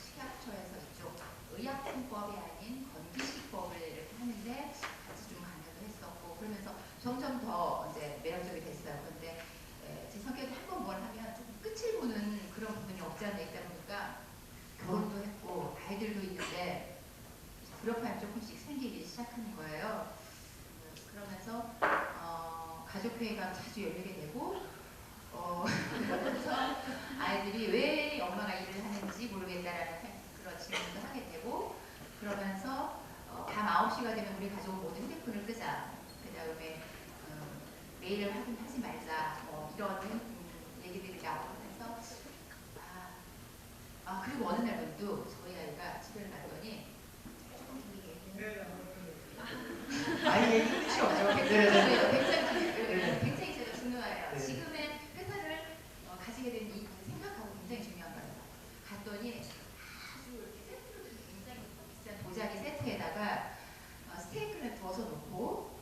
식약처에서 이쪽 의약품법이 아닌 건기식법을 이렇게 하는데 같이 좀 강연도 했었고, 그러면서 점점 더 이제 매력적이 됐어요. 그런데 제 성격이 한 번 뭘 하면 조금 끝을 보는 그런 부분이 없지 않아 있다 보니까 결혼도 했고 아이들도 있는데 불협화음이 조금씩 생기기 시작하는 거예요. 그러면서 가족회의가 자주 열리게 되고, 그러면서 아이들이 왜 엄마가 일을 하는지 모르겠다라는 그런 질문도 하게 되고, 그러면서 밤 9시가 되면 우리 가족은 모두 휴대폰을 끄자. 그 다음에 메일을 하지 말자. 이런 얘기들이 나오면서 그리고 어느 날 문득 저희 아이가 집에 갔더니 조금 분위기 아니 얘기 끝이 없죠. 네. 굉장히 제가 중요해요. 네. 지금의 회사를 가지게 된 이 생각하고 굉장히 중요한 거예요. 갔더니 아주 이렇게 세트로 굉장히 비싼 도자기 세트에다가 스테이크를 부어서 놓고,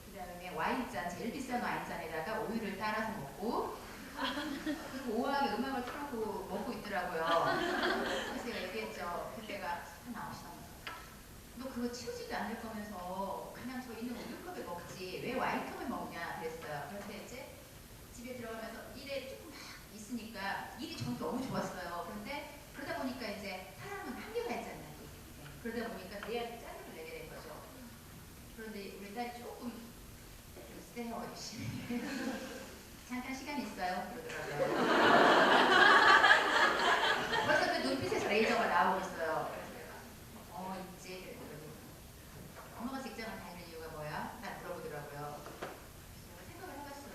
그 다음에 와인잔, 제일 비싼 와인잔에다가 우유를 따라서 먹고, 그리고 오하게 음악을 틀어놓고 먹고 있더라고요. 그래서 제가 얘기했죠. 그때가 한 9시 넘어서, 너 그거 치우지도 않을 거면서 그냥 저 있는 우유컵에 먹지 왜 와인컵에 먹냐 그랬어요. 그런데 이제 집에 들어가면서 일에 조금 막 있으니까 일이 전 너무 좋았어요. 그런데 그러다 보니까 이제 사람은 한계가 있잖아요. 그러다 보니까 내한테 짜증을 내게 된 거죠. 그런데 우리 딸이 조금 세요 열심히. 잠깐 시간 있어요 그러더라고요. 벌써 그 눈빛에서 레이저가 나오고 있어요. 그래서 내가 있지. 엄마가 직장을 다니는 이유가 뭐야? 난 물어보더라고요. 제가 생각을 해봤어요.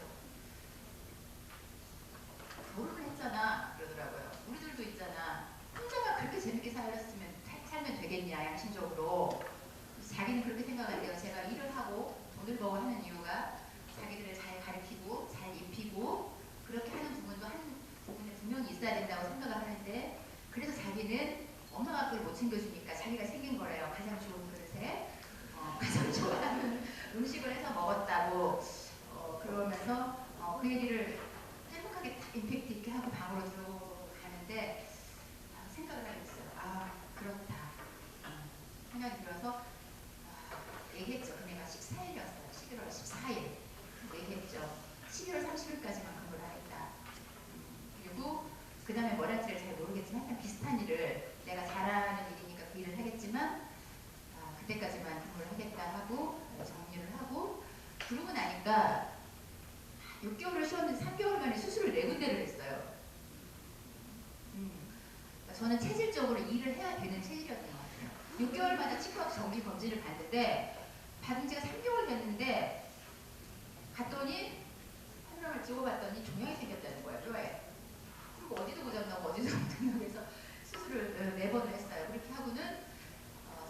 결혼을 했잖아 그러더라고요. 우리들도 있잖아. 혼자가 그렇게 재밌게 살면 되겠냐 양심적으로. 자기는 그렇게 생각한대요. 제가 일을 하고 돈을 벌고 하는 이유가 자기들을 잘 가르치고 잘 입히고 그렇게 하는 부분도 한 부분에 분명히 있어야 된다고 생각을 하는데, 그래서 자기는 엄마가 그걸 못 챙겨주니까 자기가 생긴 거래요. 가장 좋은 그릇에 가장 좋아하는 음식을 해서 먹었다고. 그러면서 그 얘기를 행복하게 딱 임팩트 있게 하고 방으로 들어가는데 생각을 하고 있어요. 그렇다 생각이 들어서 얘기했죠. 그네가 14일이었어요. 11월 14일 얘기했죠. 11월 30일까지만 근무를 하겠다. 그리고 그 다음에 뭘 할지를 잘 모르겠지만 약간 비슷한 일을 내가 잘하는 일이니까 그 일을 하겠지만 그때까지만 근무를 하겠다 하고 정리를 하고, 그러고 나니까 6개월을 쉬었는데 3개월 만에 수술을 4군데를 했어요. 저는 체질적으로 일을 해야 되는 체질이었던 것 같아요. 6개월마다 치과 정기 검진을 받는데 받은 지가 3개월 됐는데 갔더니 설명을 찍어봤더니 종양이 생겼다는 거예요. 뼈에. 그리고 어디도 고장나고 어디도 고장나고 해서 수술을 4번을 했어요. 그렇게 하고는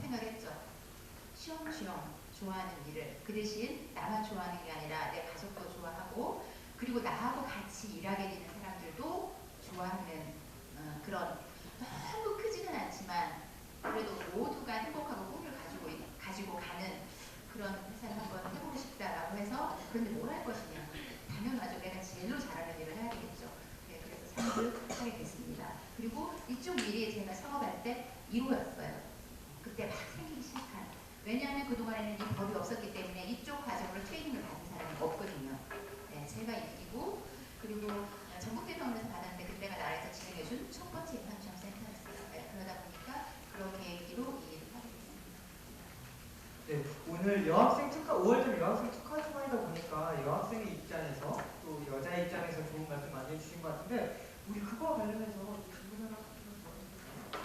생각했죠. 쉬엄쉬엄 좋아하는 일을, 그 대신 나만 좋아하는 게 아니라 내 가족도 좋아하고 그리고 나하고 같이 일하게 되는 사람들도 좋아하는 그런 너무 크지는 않지만 그래도 모두가 행복하고 꿈을 가지고 가는 그런 회사를 한번 해보고 싶다라고 해서 그런데 뭘 할 것이냐 당연하죠. 내가 제일로 잘하는 일을 해야 되겠죠. 네, 그래서 창업을 하게 됐습니다. 그리고 이쪽 일이 제가 창업할 때 1호였어요. 그때 막 생기기 시작한 왜냐하면 그동안에는 이 법이 없었기 때문에 이쪽 과정으로 트레이닝을 받은 사람이 없거든요. 네, 제가 이기고 그리고 전국대병원에서 받았는데 그때가 나라에서 진행해준 첫 번째 임상시험센터였어요. 네, 그러다 보니까 그런 계기로 이 일을 하게 됐습니다. 네, 오늘 여학생 축하 5월달 여학생 축하 주간이다 보니까 여학생의 입장에서 또 여자의 입장에서 좋은 말씀 많이 해주신 것 같은데 우리 그거와 관련해서 질문 하나 드려도 좋아요.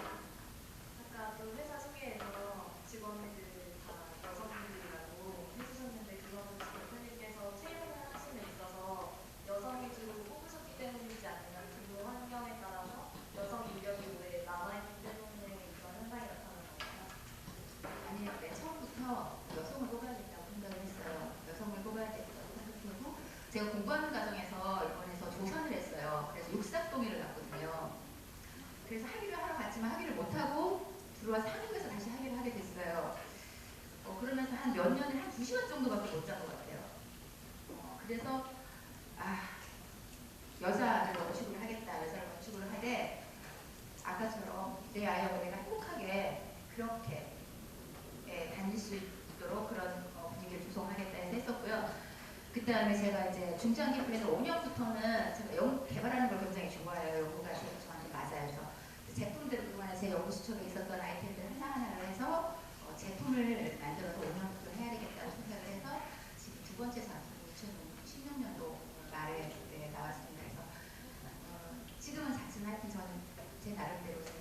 아까 그 회사 소개에서 직원들 다 여성분들이라고 해주셨는데 그거는 지금 대표님께서 채용을 하시는 데 있어서 여성 위주로 뽑으셨기 때문이지 아니면 근무 환경에 따라서 여성 인력이 오래 남아있기 때문에 이런 현상이 나타나는 건가요? 아니요, 네, 처음부터 여성을 뽑아야겠다고 생각을 했어요. 여성을 뽑아야겠다고 생각하고 제가 공부하는 과정에서 일본에서 조선을 했어요. 그래서 육삭동의를 갔거든요. 그래서 학위를 하러 갔지만 학위를 못하고 들어와서 한국에서 다시 학위를 하게 됐어요. 그러면서 한 몇 년을 한 2시간 정도밖에 못 잔 것 같아요. 그래서 여자를 원칙으로 하겠다. 여자를 원칙으로 하되 아까처럼 내 아이하고 내가 행복하게 그렇게 다닐 수 있도록 그런 분위기를 조성하겠다 해서 했었고요. 그 다음에 제가 이제 중장기 플랜을 5년부터는 제가 연구 개발하는 걸 굉장히 좋아해요. 연구가 저한테 맞아요. 그래서 제품들을 그동안에 제 연구 수첩에 있었던 아이템들 하나하나를 해서 제품을 만들어서 5년부터 해야 되겠다고 생각을 해서 지금 두 번째 작품 2016년도 말에 나왔습니다. 그래서 지금은 작지만 하여튼 저는 제 나름대로 제가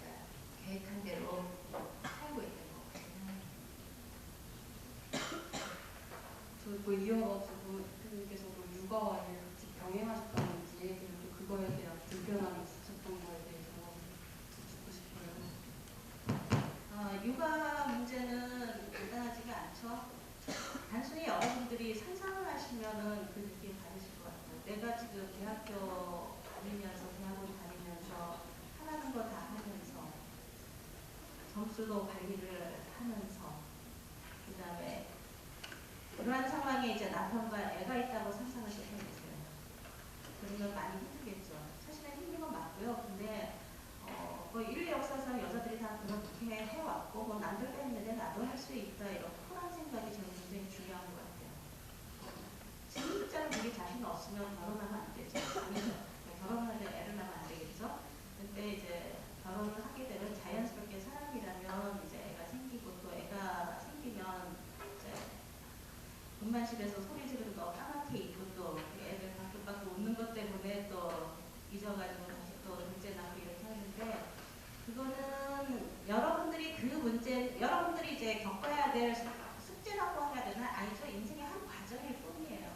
계획한 대로 살고 있는 거거든요. 저그 이어가지고 대표님께서도 육아와 일 같이 병행하셨다는지 그리고 그거에 대한 불편함이 있으셨던 거에 대해서 듣고 싶어요. 육아 문제는 간단하지가 않죠. 단순히 여러분들이 상상을 하시면은 그 느낌 받으실 것 같아요. 내가 지금 대학교 다니면서 대학원 다니면서 하라는 거 다 하면서 점수도 관리를 하면서 그 다음에 그러한 상황에 이제 남편과 애가 있다고 상상을 해보세요. 그러면 많이 힘들겠죠. 사실은 힘든 건 맞고요. 근데 거의 인류 역사상 여자들이 다 그렇게 해왔고 뭐 남들도 했는데 나도 할 수 있다 이런 쿨한 생각이 저는 굉장히 중요한 것 같아요. 진짜로 그게 자신 없으면 결혼하면 안 되죠. 아니죠. 결혼하는데 애를 낳으면 안 되겠죠. 근데 이제 결혼을 하게 되면 자연스럽게 사람이라면 이제 애가 생기고 또 애가 생기면 이제 분만실에서 소리 지르는 거 까맣게 있고 또 애들 밖에 웃는 것 때문에 또 잊어가지고 다시 또 문제 나고 이렇게 하는데 그거는 여러분들이 여러분들이 이제 겪어야 될 숙제라고 해야 되나? 아니죠. 인생의 한 과정일 뿐이에요.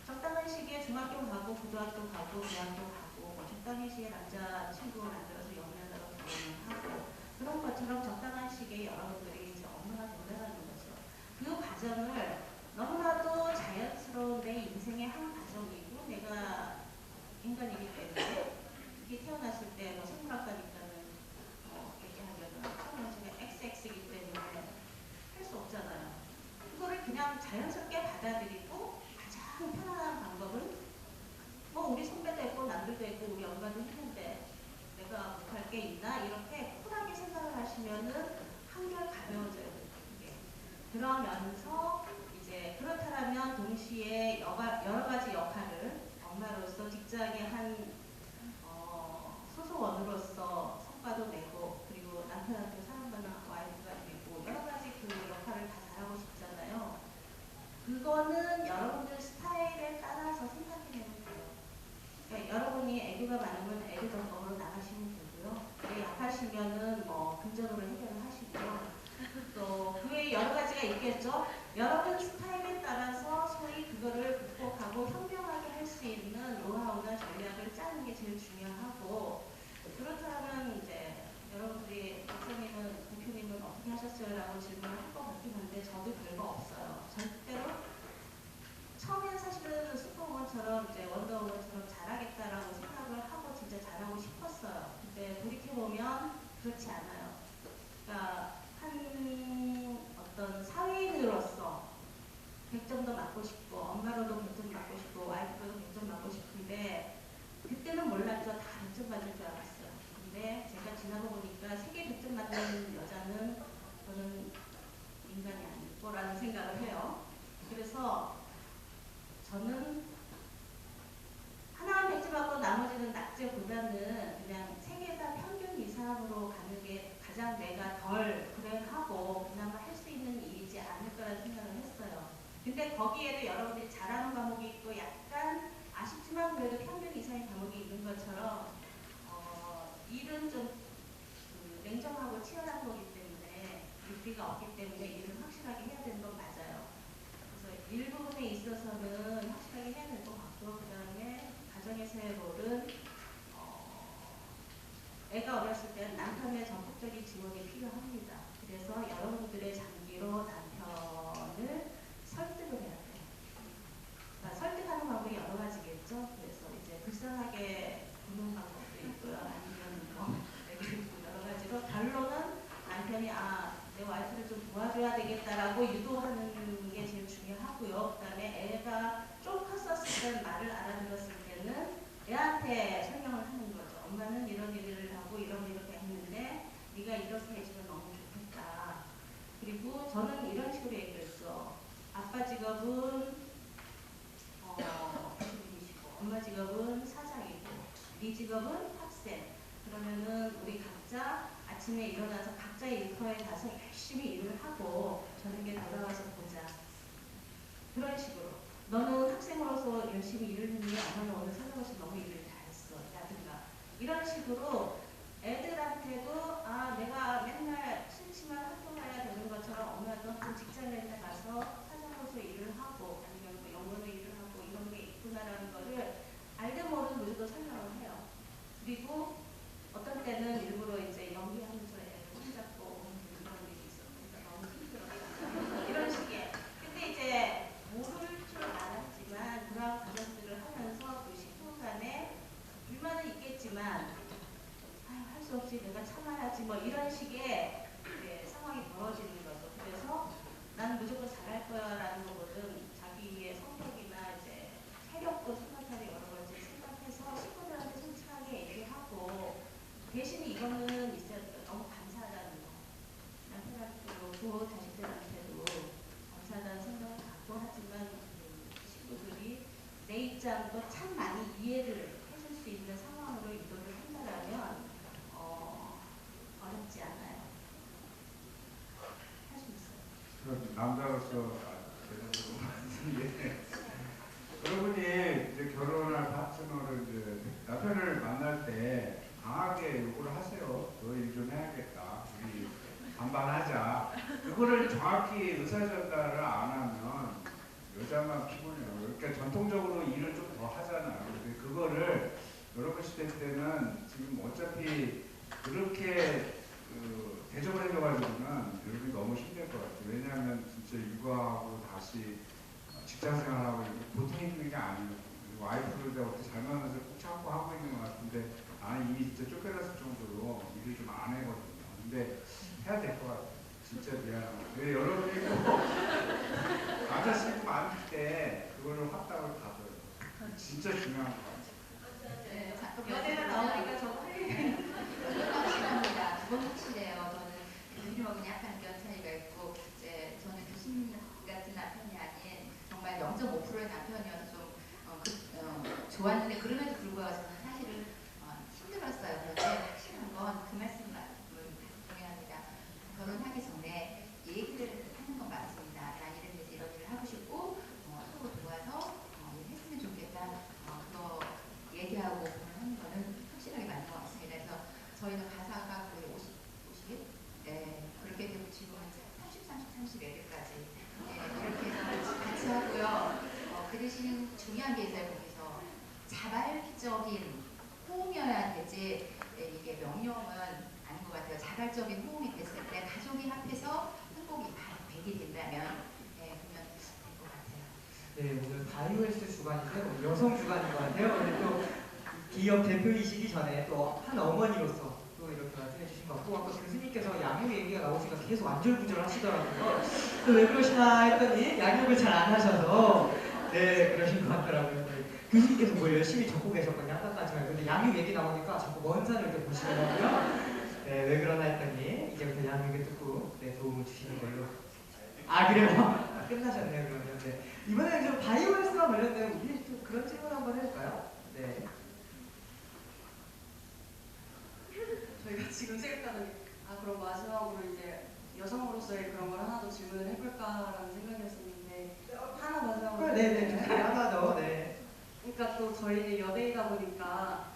적당한 시기에 중학교 가고 고등학교 가고 대학교 가고 적당한 시기에 남자 친구 만들어서 연애하다가 결혼을 하고 그런 것처럼 적당한 시기에 여러분들이 이제 엄마가 된다는 거죠. 그 과정을 너무나도 자연스러운 내 인생의 한 과정이고 내가 인간이기 때문에 이렇게 태어났을 때 뭐 생물학과니까는 얘기하면은 태어나시면 XX이기 때문에 할 수 없잖아요. 그거를 그냥 자연스럽게 받아들이고 가장 편안한 방법은 뭐 우리 선배도 했고 남들도 했고 우리 엄마도 했는데 내가 못할 게 있나 이렇게 쿨하게 생각을 하시면은 한결 가벼워져요. 그게. 그러면서 이제 그렇다면 동시에 여러 가지 역할을 엄마로서 직장의 한 소속원으로서 성과도 내고 그리고 남편한테 사랑받는 와이프가 되고 여러 가지 그 역할을 다 잘하고 싶잖아요. 그거는 여러분들 스타일에 따라서 생각해내면 돼요. 그러니까 여러분이 애교가 많으면 애교 전공으로 나가시면 되고요. 약하시면은 뭐 금전으로 해결을 하시고요. 또 그 외에 여러 가지가 있겠죠. 여러분 스타일에 따라서 소위 그거를 극복하고 현명하게 할 수 있는 노하우나 전략을 짜는 게 제일 중요하고 그렇다면 이제 여러분들이 박사님은 대표님은 어떻게 하셨어요? 라고 질문을 할 것 같긴 한데 저도 별거 없어요. 절대로 처음에는 사실은 슈퍼우먼처럼 이제 원더우먼처럼 그렇지 않아요. 그러니까 한 어떤 사회인으로서 100점도 맞고 싶고 엄마로도 100점 맞고 싶고 와이프로도 100점 맞고 싶은데 그때는 몰랐죠. 다 100점 맞을 줄 알았어요. 근데 제가 지나고 보니까 세계 100점 맞는 여자는 저는 인간이 아닐 거라는 생각을 해요. 그래서 저는 하나는 100점 맞고 나머지는 낙제보다는 그냥 세계가 평균 이상으로 가는 게 가장 내가 덜 불행하고 그나마 할 수 있는 일이지 않을까라는 생각을 했어요. 근데 거기에도 여러분들이 잘하는 과목이 있고 약간 아쉽지만 그래도 평균 이상의 과목이 있는 것처럼 일은 좀 냉정하고 치열한 거기 때문에 유비가 없기 때문에 일은 확실하게 해야 되는 건 맞아요. 그래서 일부분에 있어서는 확실하게 해야 될 것 같고 그 다음에 가정에서의 롤은 애가 어렸을 때는 남편의 적극적인 지원이 필요합니다. 그래서 여러분들의 장기로 남편을 설득을 해야 돼요. 그러니까 설득하는 방법이 여러 가지겠죠. 그래서 이제 불쌍하게 구는 방법도 있고요. 아니면 여러 가지로 결론은 남편이 내 와이프를 좀 도와줘야 되겠다라고 유도하는 게 제일 중요하고요. 그 다음에 애가 좀 컸었을 때 말을 알아들었을 때는 애한테 설명을 하는 거죠. 엄마는 이런 일을 하고 이렇게 했는데 네가 이렇게 해주면 너무 좋겠다. 그리고 저는 이런 식으로 얘기를 했어. 아빠 직업은 교수님이시고 엄마 직업은 사장이고 네 직업은 학생. 그러면은 우리 각자 아침에 일어나서 각자의 일터에 가서 열심히 일을 하고 저녁에 돌아와서 보자. 그런 식으로. 너는 학생으로서 열심히 일을 했니? 엄마는 오늘 사장으로서 너무 일을 잘했어. 라든가. 이런 식으로 애들한테도 내가 맨날 싫지만 학교 가야 되는 것처럼 엄마도 한 직장에 가서 사장으로서 일을 하고 아니면 뭐 영어로 일을 하고 이런 게 있구나라는 거를 알든 모르든 무조건 설명을 해요. 그리고 어떤 때는 일부러 이제 연기하면서 애를 손잡고 그런 일이 있었으니까 너무 힘들었어요. 이런 식의. 근데 이제 모를 줄 알았지만 그런 가정들을 하면서 그 10분간에 불만은 있겠지만 할 수 없이 내가 참아야지 뭐 이런 식의 상황이 벌어지는 거죠. 그래서 나는 무조건 잘할 거야 라는 거거든 자기의 성격이나 이제 체력도 생각하고 여러 가지 생각해서 식구들한테 솔직하게 얘기하고 대신 이거는 있어야 돼요. 너무 감사하다는 거. 남편한테도 자식들한테도 감사하다는 생각을 갖고 하지만 친구들이 내 입장도 참 많이 이해를 해줄 수 있는 상황으로 유도를 한다면 어렵지 않아요. 할 수 있어요. 남자로서 여러분이 이제 결혼할 파트너를 이제 남편을 만날 때 강하게 요구를 하세요. 너 일 좀 해야겠다. 우리 반반하자. 그거를 정확히 의사전달을 안 하면 여자만 피곤해요. 그러니까 전통적으로 일을 좀 더 하잖아요. 근데 그거를 여러분 시대 때는 지금 어차피 그렇게 대접을 해줘가지고는 여러분이 너무 힘들 것 같아요. 왜냐하면 진짜 육아하고 다시 직장생활하고 보통 힘든 게 아니에요. 와이프를 내가 어떻게 잘 만나서 꼭 참고 하고 있는 것 같은데 나는 이미 진짜 쫓겨났을 정도로 일을 좀 안 해거든요. 근데 해야 될 것 같아요. 진짜 미안하고. 왜 여러분이 남자 친구 많을 때 그거를 확답을 받아요. 진짜 중요한 것 같아요. 네, 연애가 나오니까 저도 할 얘기 그건 확실합니다. 그건 확실해요. 저는 교수님하고는 약간 몇 차이가 있고 이제 저는 교수님 같은 남편이 아닌 정말 0.5%의 남편이어서 좀 좋았는데 그럼에도 불구하고 저는 사실은 힘들었어요. 그런데 확실한 건 그 말씀을 동의합니다. 결혼하기 전에 얘기를 하는 건 맞습니다. 난 이런 데서 이런 일을 하고 싶고 서로 도와서 일했으면 좋겠다. 그거 얘기하고 하는 거는 확실하게 맞는 것 같습니다. 그래서 저희는 가사가 거의 50? 네, 그렇게 되고 지금은 30, 31일까지 이렇게 해서 같이 하고요. 그 대신 중요한 게 있어요. 거기서 자발적인 호응이어야 되지 이게 명령은 아닌 것 같아요. 자발적인 호응이 됐을 때 가족이 합해서 행복이 100이 된다면 그러면 될 것 같아요. 네, 오늘 바이오헬스 주간인데 여성 주간인 것 같아요. 근데 또 기업 대표이시기 전에 또 한 어머니로서 또 이렇게 말씀해 주신 것 같고, 아까 교수님께서 양육 얘기가 나오시니까 계속 안절부절 하시더라고요. 왜 그러시나 했더니 양육을 잘 안 하셔서 네 그러신 것 같더라고요. 네. 교수님께서 뭘 열심히 적고 계셨거든요. 아까까지만. 근데 양육 얘기 나오니까 자꾸 먼 산을 이렇게 보시더라고요. 네, 왜 그러나 했더니 이제부터 양육에 듣고 네, 도움을 주시는 걸로. 아 그래요? 아, 끝나셨네요 그러면. 네. 이번에는 좀 바이오헬스와 관련된 우리 좀 그런 질문 한번 해볼까요? 네. 저희가 지금 생각하는 게, 그럼 마지막으로 이제 여성으로서의 그런 걸 하나 더 질문을 해볼까라는 생각이었었는데, 하나 마지막으로. 네네. 하나 더. 네. 그러니까 또 저희는 여대이다 보니까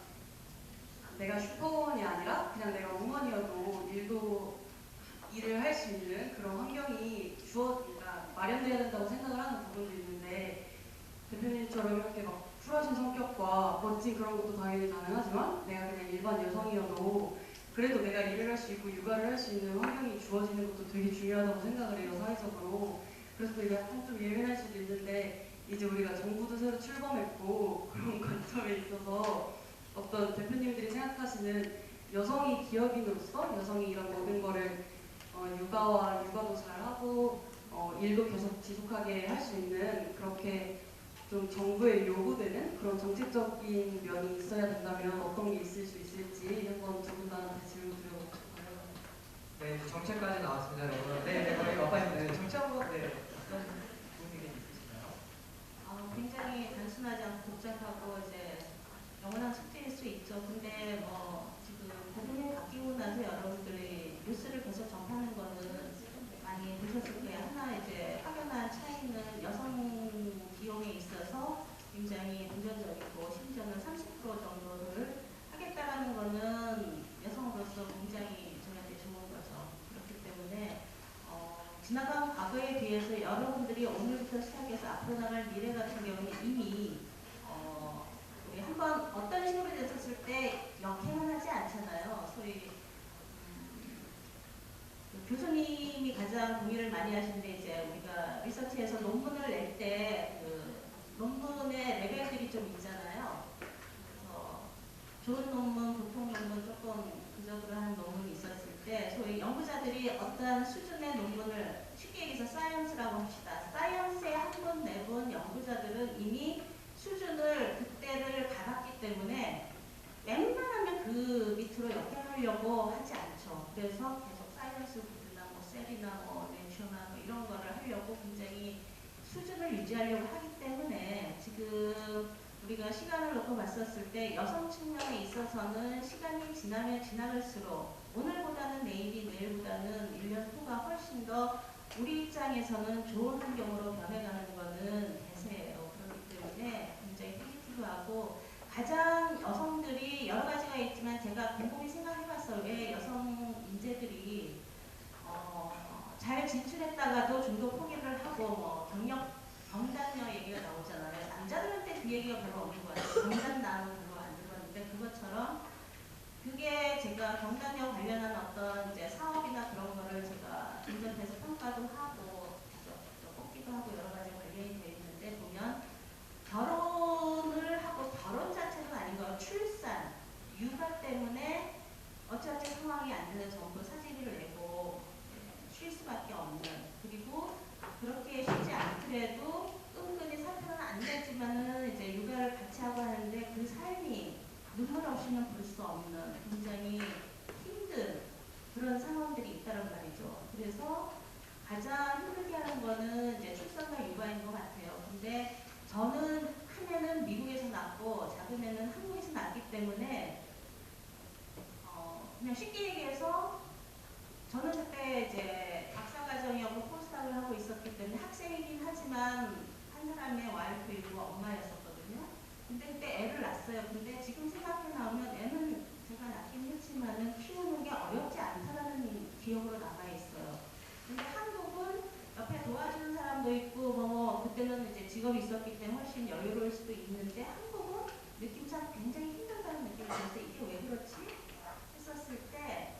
내가 슈퍼우먼이 아니라 그냥 내가 우먼이어도 일을 할 수 있는 그런 환경이 그러니까 마련돼야 된다고 생각을 하는 부분도 있는데, 대표님처럼 이렇게 막 쿨하신 성격과 멋진 그런 것도 당연히 가능하지만 내가 그냥 일반 여성이어도 그래도 내가 일을 할 수 있고 육아를 할 수 있는 환경이 주어지는 것도 되게 중요하다고 생각을 해요, 사회적으로. 그래서 이게 약간 좀 예민할 수도 있는데, 이제 우리가 정부도 새로 출범했고 그런 관점에 있어서 어떤 대표님들이 생각하시는 여성이 기업인으로서 여성이 이런 모든 거를 육아도 잘하고 일도 계속 지속하게 할 수 있는, 그렇게 좀 정부에 요구되는 그런 정책적인 면이 있어야 된다면 어떤 게 있을 수 있을지 한번 두 분한테 질문 드려보고 싶어요. 네, 이제 정책까지 나왔습니다, 여러분. 네, 네, 거의 와봐있는데 정책 한번 네, 어떤 좋은 의견 있으신가요? 굉장히 단순하지 않고 복잡하고 이제 영원한 숙제일 수 있죠. 근데 뭐 지금 대통령이 바뀌고 나서 여러분들이 뉴스를 계속 접하는 거는 많이 보셨을 거예요. 하나 이제 확연한 차이는 여성 비용에 있어서 굉장히 긍정적이고 심지어는 30% 정도를 하겠다라는 거는 여성으로서 굉장히 저희한테 좋은 거죠. 그렇기 때문에 지나간 과거에 비해서 여러분들이 오늘부터 시작해서 앞으로 나갈 미래 같은 경우는 이미 우리 한번 어떤 식으로 됐었을 때 역행은 하지 않잖아요. 소위 교수님이 가장 동의를 많이 하시는데, 이제 우리가 리서치에서 논문을 낼 때 그 논문의 레벨들이 좀 있잖아요. 그래서 좋은 논문, 보통 논문, 조금 부적으로 하는 논문이 있었을 때 소위 연구자들이 어떠한 수준의 논문을, 쉽게 얘기해서 사이언스라고 합시다. 사이언스에 한 번 내본 연구자들은 이미 수준을 그때를 가봤기 때문에 웬만하면 그 밑으로 역행하려고 하지 않죠. 그래서 계속 사이언스 부드나 뭐 셀이나 뭐 내처나 뭐 이런 거를 하려고 굉장히 수준을 유지하려고 하기 때문에, 지금 우리가 시간을 놓고 봤었을 때 여성 측면에 있어서는 시간이 지나면 지나갈수록 오늘보다는 내일이, 내일보다는 1년 후가 훨씬 더 우리 입장에서는 좋은 환경으로 변해가는 거는 대세예요. 그렇기 때문에 굉장히 포지티브하고, 가장 여성들이 여러 가지가 있지만 제가 곰곰이 생각해봤어요. 왜 여성 인재들이 잘 진출했다가도 중도 포기를 하고, 뭐 경단녀 얘기가 나오잖아요. 남자들한테 그 얘기가 별로 없는 것 같아요. 경단 나오는 그거 안 들었는데, 그것처럼 그게 제가 경단녀 관련한 어떤 이제 사업이나 그런 거를 제가 인정해서 평가도 하고 뽑기도 하고 여러 가지 관련이 되어 있는데, 보면 결혼을 하고, 결혼 자체는 아닌 거예요. 출산, 육아 때문에 어찌어찌 상황이 안 되는 전부 사재기를 내고 쉴 수밖에 없는, 그리고 그렇게 쉬지 않더라도 은근히 사표는 안 되지만은 이제 육아를 같이 하고 하는데 그 삶이 눈물 없이는 볼 수 없는 굉장히 힘든 그런 상황들이 있다는 말이죠. 그래서 가장 힘들게 하는 거는 이제 출산과 육아인 것 같아요. 근데 저는 큰 애는 미국에서 낳고 작은 애는 한국에서 낳기 때문에 그냥 쉽게 얘기해서 저는 그때 이제 박사과정이었고 포스닥을 하고 있었기 때문에 학생이긴 하지만 한 사람의 와이프이고 엄마였었거든요. 근데 그때 애를 낳았어요. 근데 지금 생각해 나오면 애는 제가 낳긴 했지만은 키우는 게 어렵지 않다라는 기억으로 남아있어요. 근데 한국은 옆에 도와주는 사람도 있고 뭐 그때는 이제 직업이 있었기 때문에 훨씬 여유로울 수도 있는데, 한국은 느낌상 굉장히 힘들다는 느낌이 들어서 이게 왜 그렇지? 했었을 때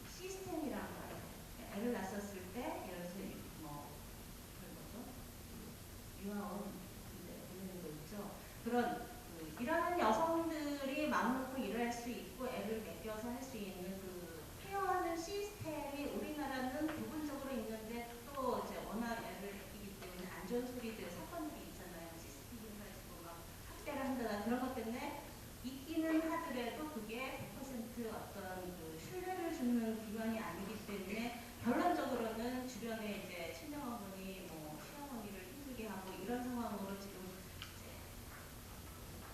시스템이란 거예요. 애를 낳았을 때 예를 들어서 뭐 그런 거죠. 유아원 보내는 거 있죠. 그런 일하는 여성들이 마음 놓고 일할 수 있고 애를 맡겨서 들어가서 할 수 있는 그 케어하는 시스템이 우리나라는 부분적으로 있는데 또 이제 워낙 애들이기 때문에 안 좋은 소리들 사건들이 있잖아요. CCTV 가지고 막 학대를 한다나 그런 것 때문에 있기는 하더라도 그게 100% 어떤 그 신뢰를 주는 기관이 아니기 때문에 결론적으로는 주변에 이제 친정어머니, 뭐 시어머니를 힘들게 하고 이런 상황으로 지금 이제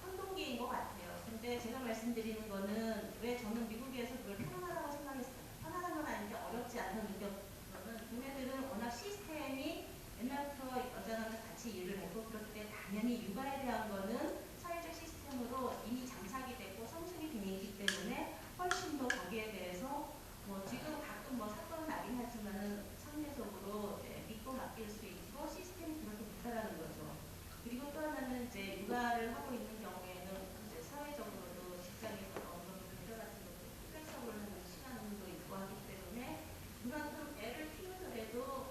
혼동기인 것 같아요. 근데 제가 말씀드리는 거는 왜 저는 미국에서 그걸 편안하다고 생각했어요. 편안한 건 아닌데 어렵지 않다고 느꼈던 걔네들은 워낙 시스템이 옛날부터 여자랑 같이 일을 했고 그럴 때 당연히 육아에 대한 거는 사회적 시스템으로 이미 장착이 됐고 성숙이 돼 있기 때문에 훨씬 더 거기에 대해서 뭐 지금 가끔 뭐 사건은 나긴 하지만은 상대적으로 이제 믿고 맡길 수 있고 시스템이 그렇게 됐다라는 거죠. 그리고 또 하나는 이제 육아를 하고 있는 경우에는 이제 사회적으로도 직장에서 어느 정도 배려 같은 것도 플렉서블 하는 시간도 있고 하기 때문에 그만큼 애를 키우더라도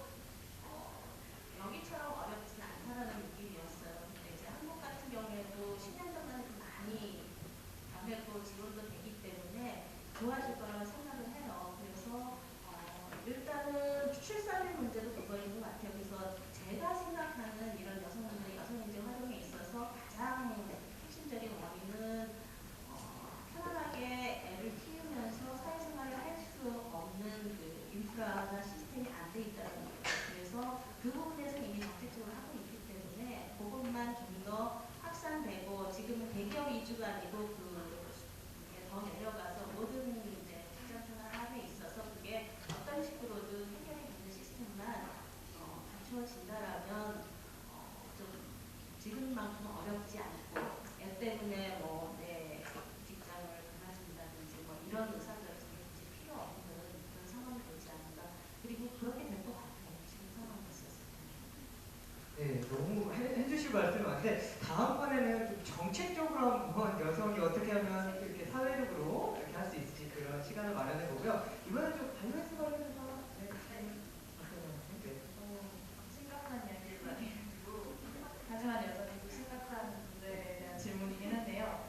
여기처럼 어렵진 않다라는 느낌이었어요. 근데 이제 한국 같은 경우에도 10년 전만 해도 많이 변했고 지원도 되기 때문에 좋아질 거라고 생각을 해요. 그래서 일단은 출산의 문제도 그거인 것 같아요. 그래서 제가 생각하는 이런 여성분들의 여성인재 활동에 있어서 가장 핵심적인 원인은 편안하게 애를 키우면서 사회생활을 할 수 없는 그 인프라나 시스템이 안 돼 있다는 거예요. 그래서 그 부분에서 이미 정책적으로 하고 있기 때문에 그것만 좀 더 확산되고 지금은 대기업 위주가 아니고 이게 더 내려가서 모든 이제 직장 생활에 있어서 그게 어떤 식으로든 해결이 되는 시스템만 갖추어진다라면 좀 지금만큼 어렵지 않고 애 때문에 뭐 내 직장을 그만둔다든지 뭐 이런 의사결정이 굳이 필요 없는 그런 상황이 되지 않을까. 그리고 그렇게 될 것 같아요. 지금 상황이 있었을 때. 네, 너무 해주실 말씀이 많은데 다음번에는 좀 정책적으로 한번 여성이 어떻게 하면 이렇게 사회적으로 이렇게 할 수 있을지 그런 시간을 마련해 보고요. 이번엔 좀 관련해서 말해주셔서 네. 네. 심각한 이야기를 많이 해주고 하지만 여전히 심각한 문제에 대한 질문이긴 한데요.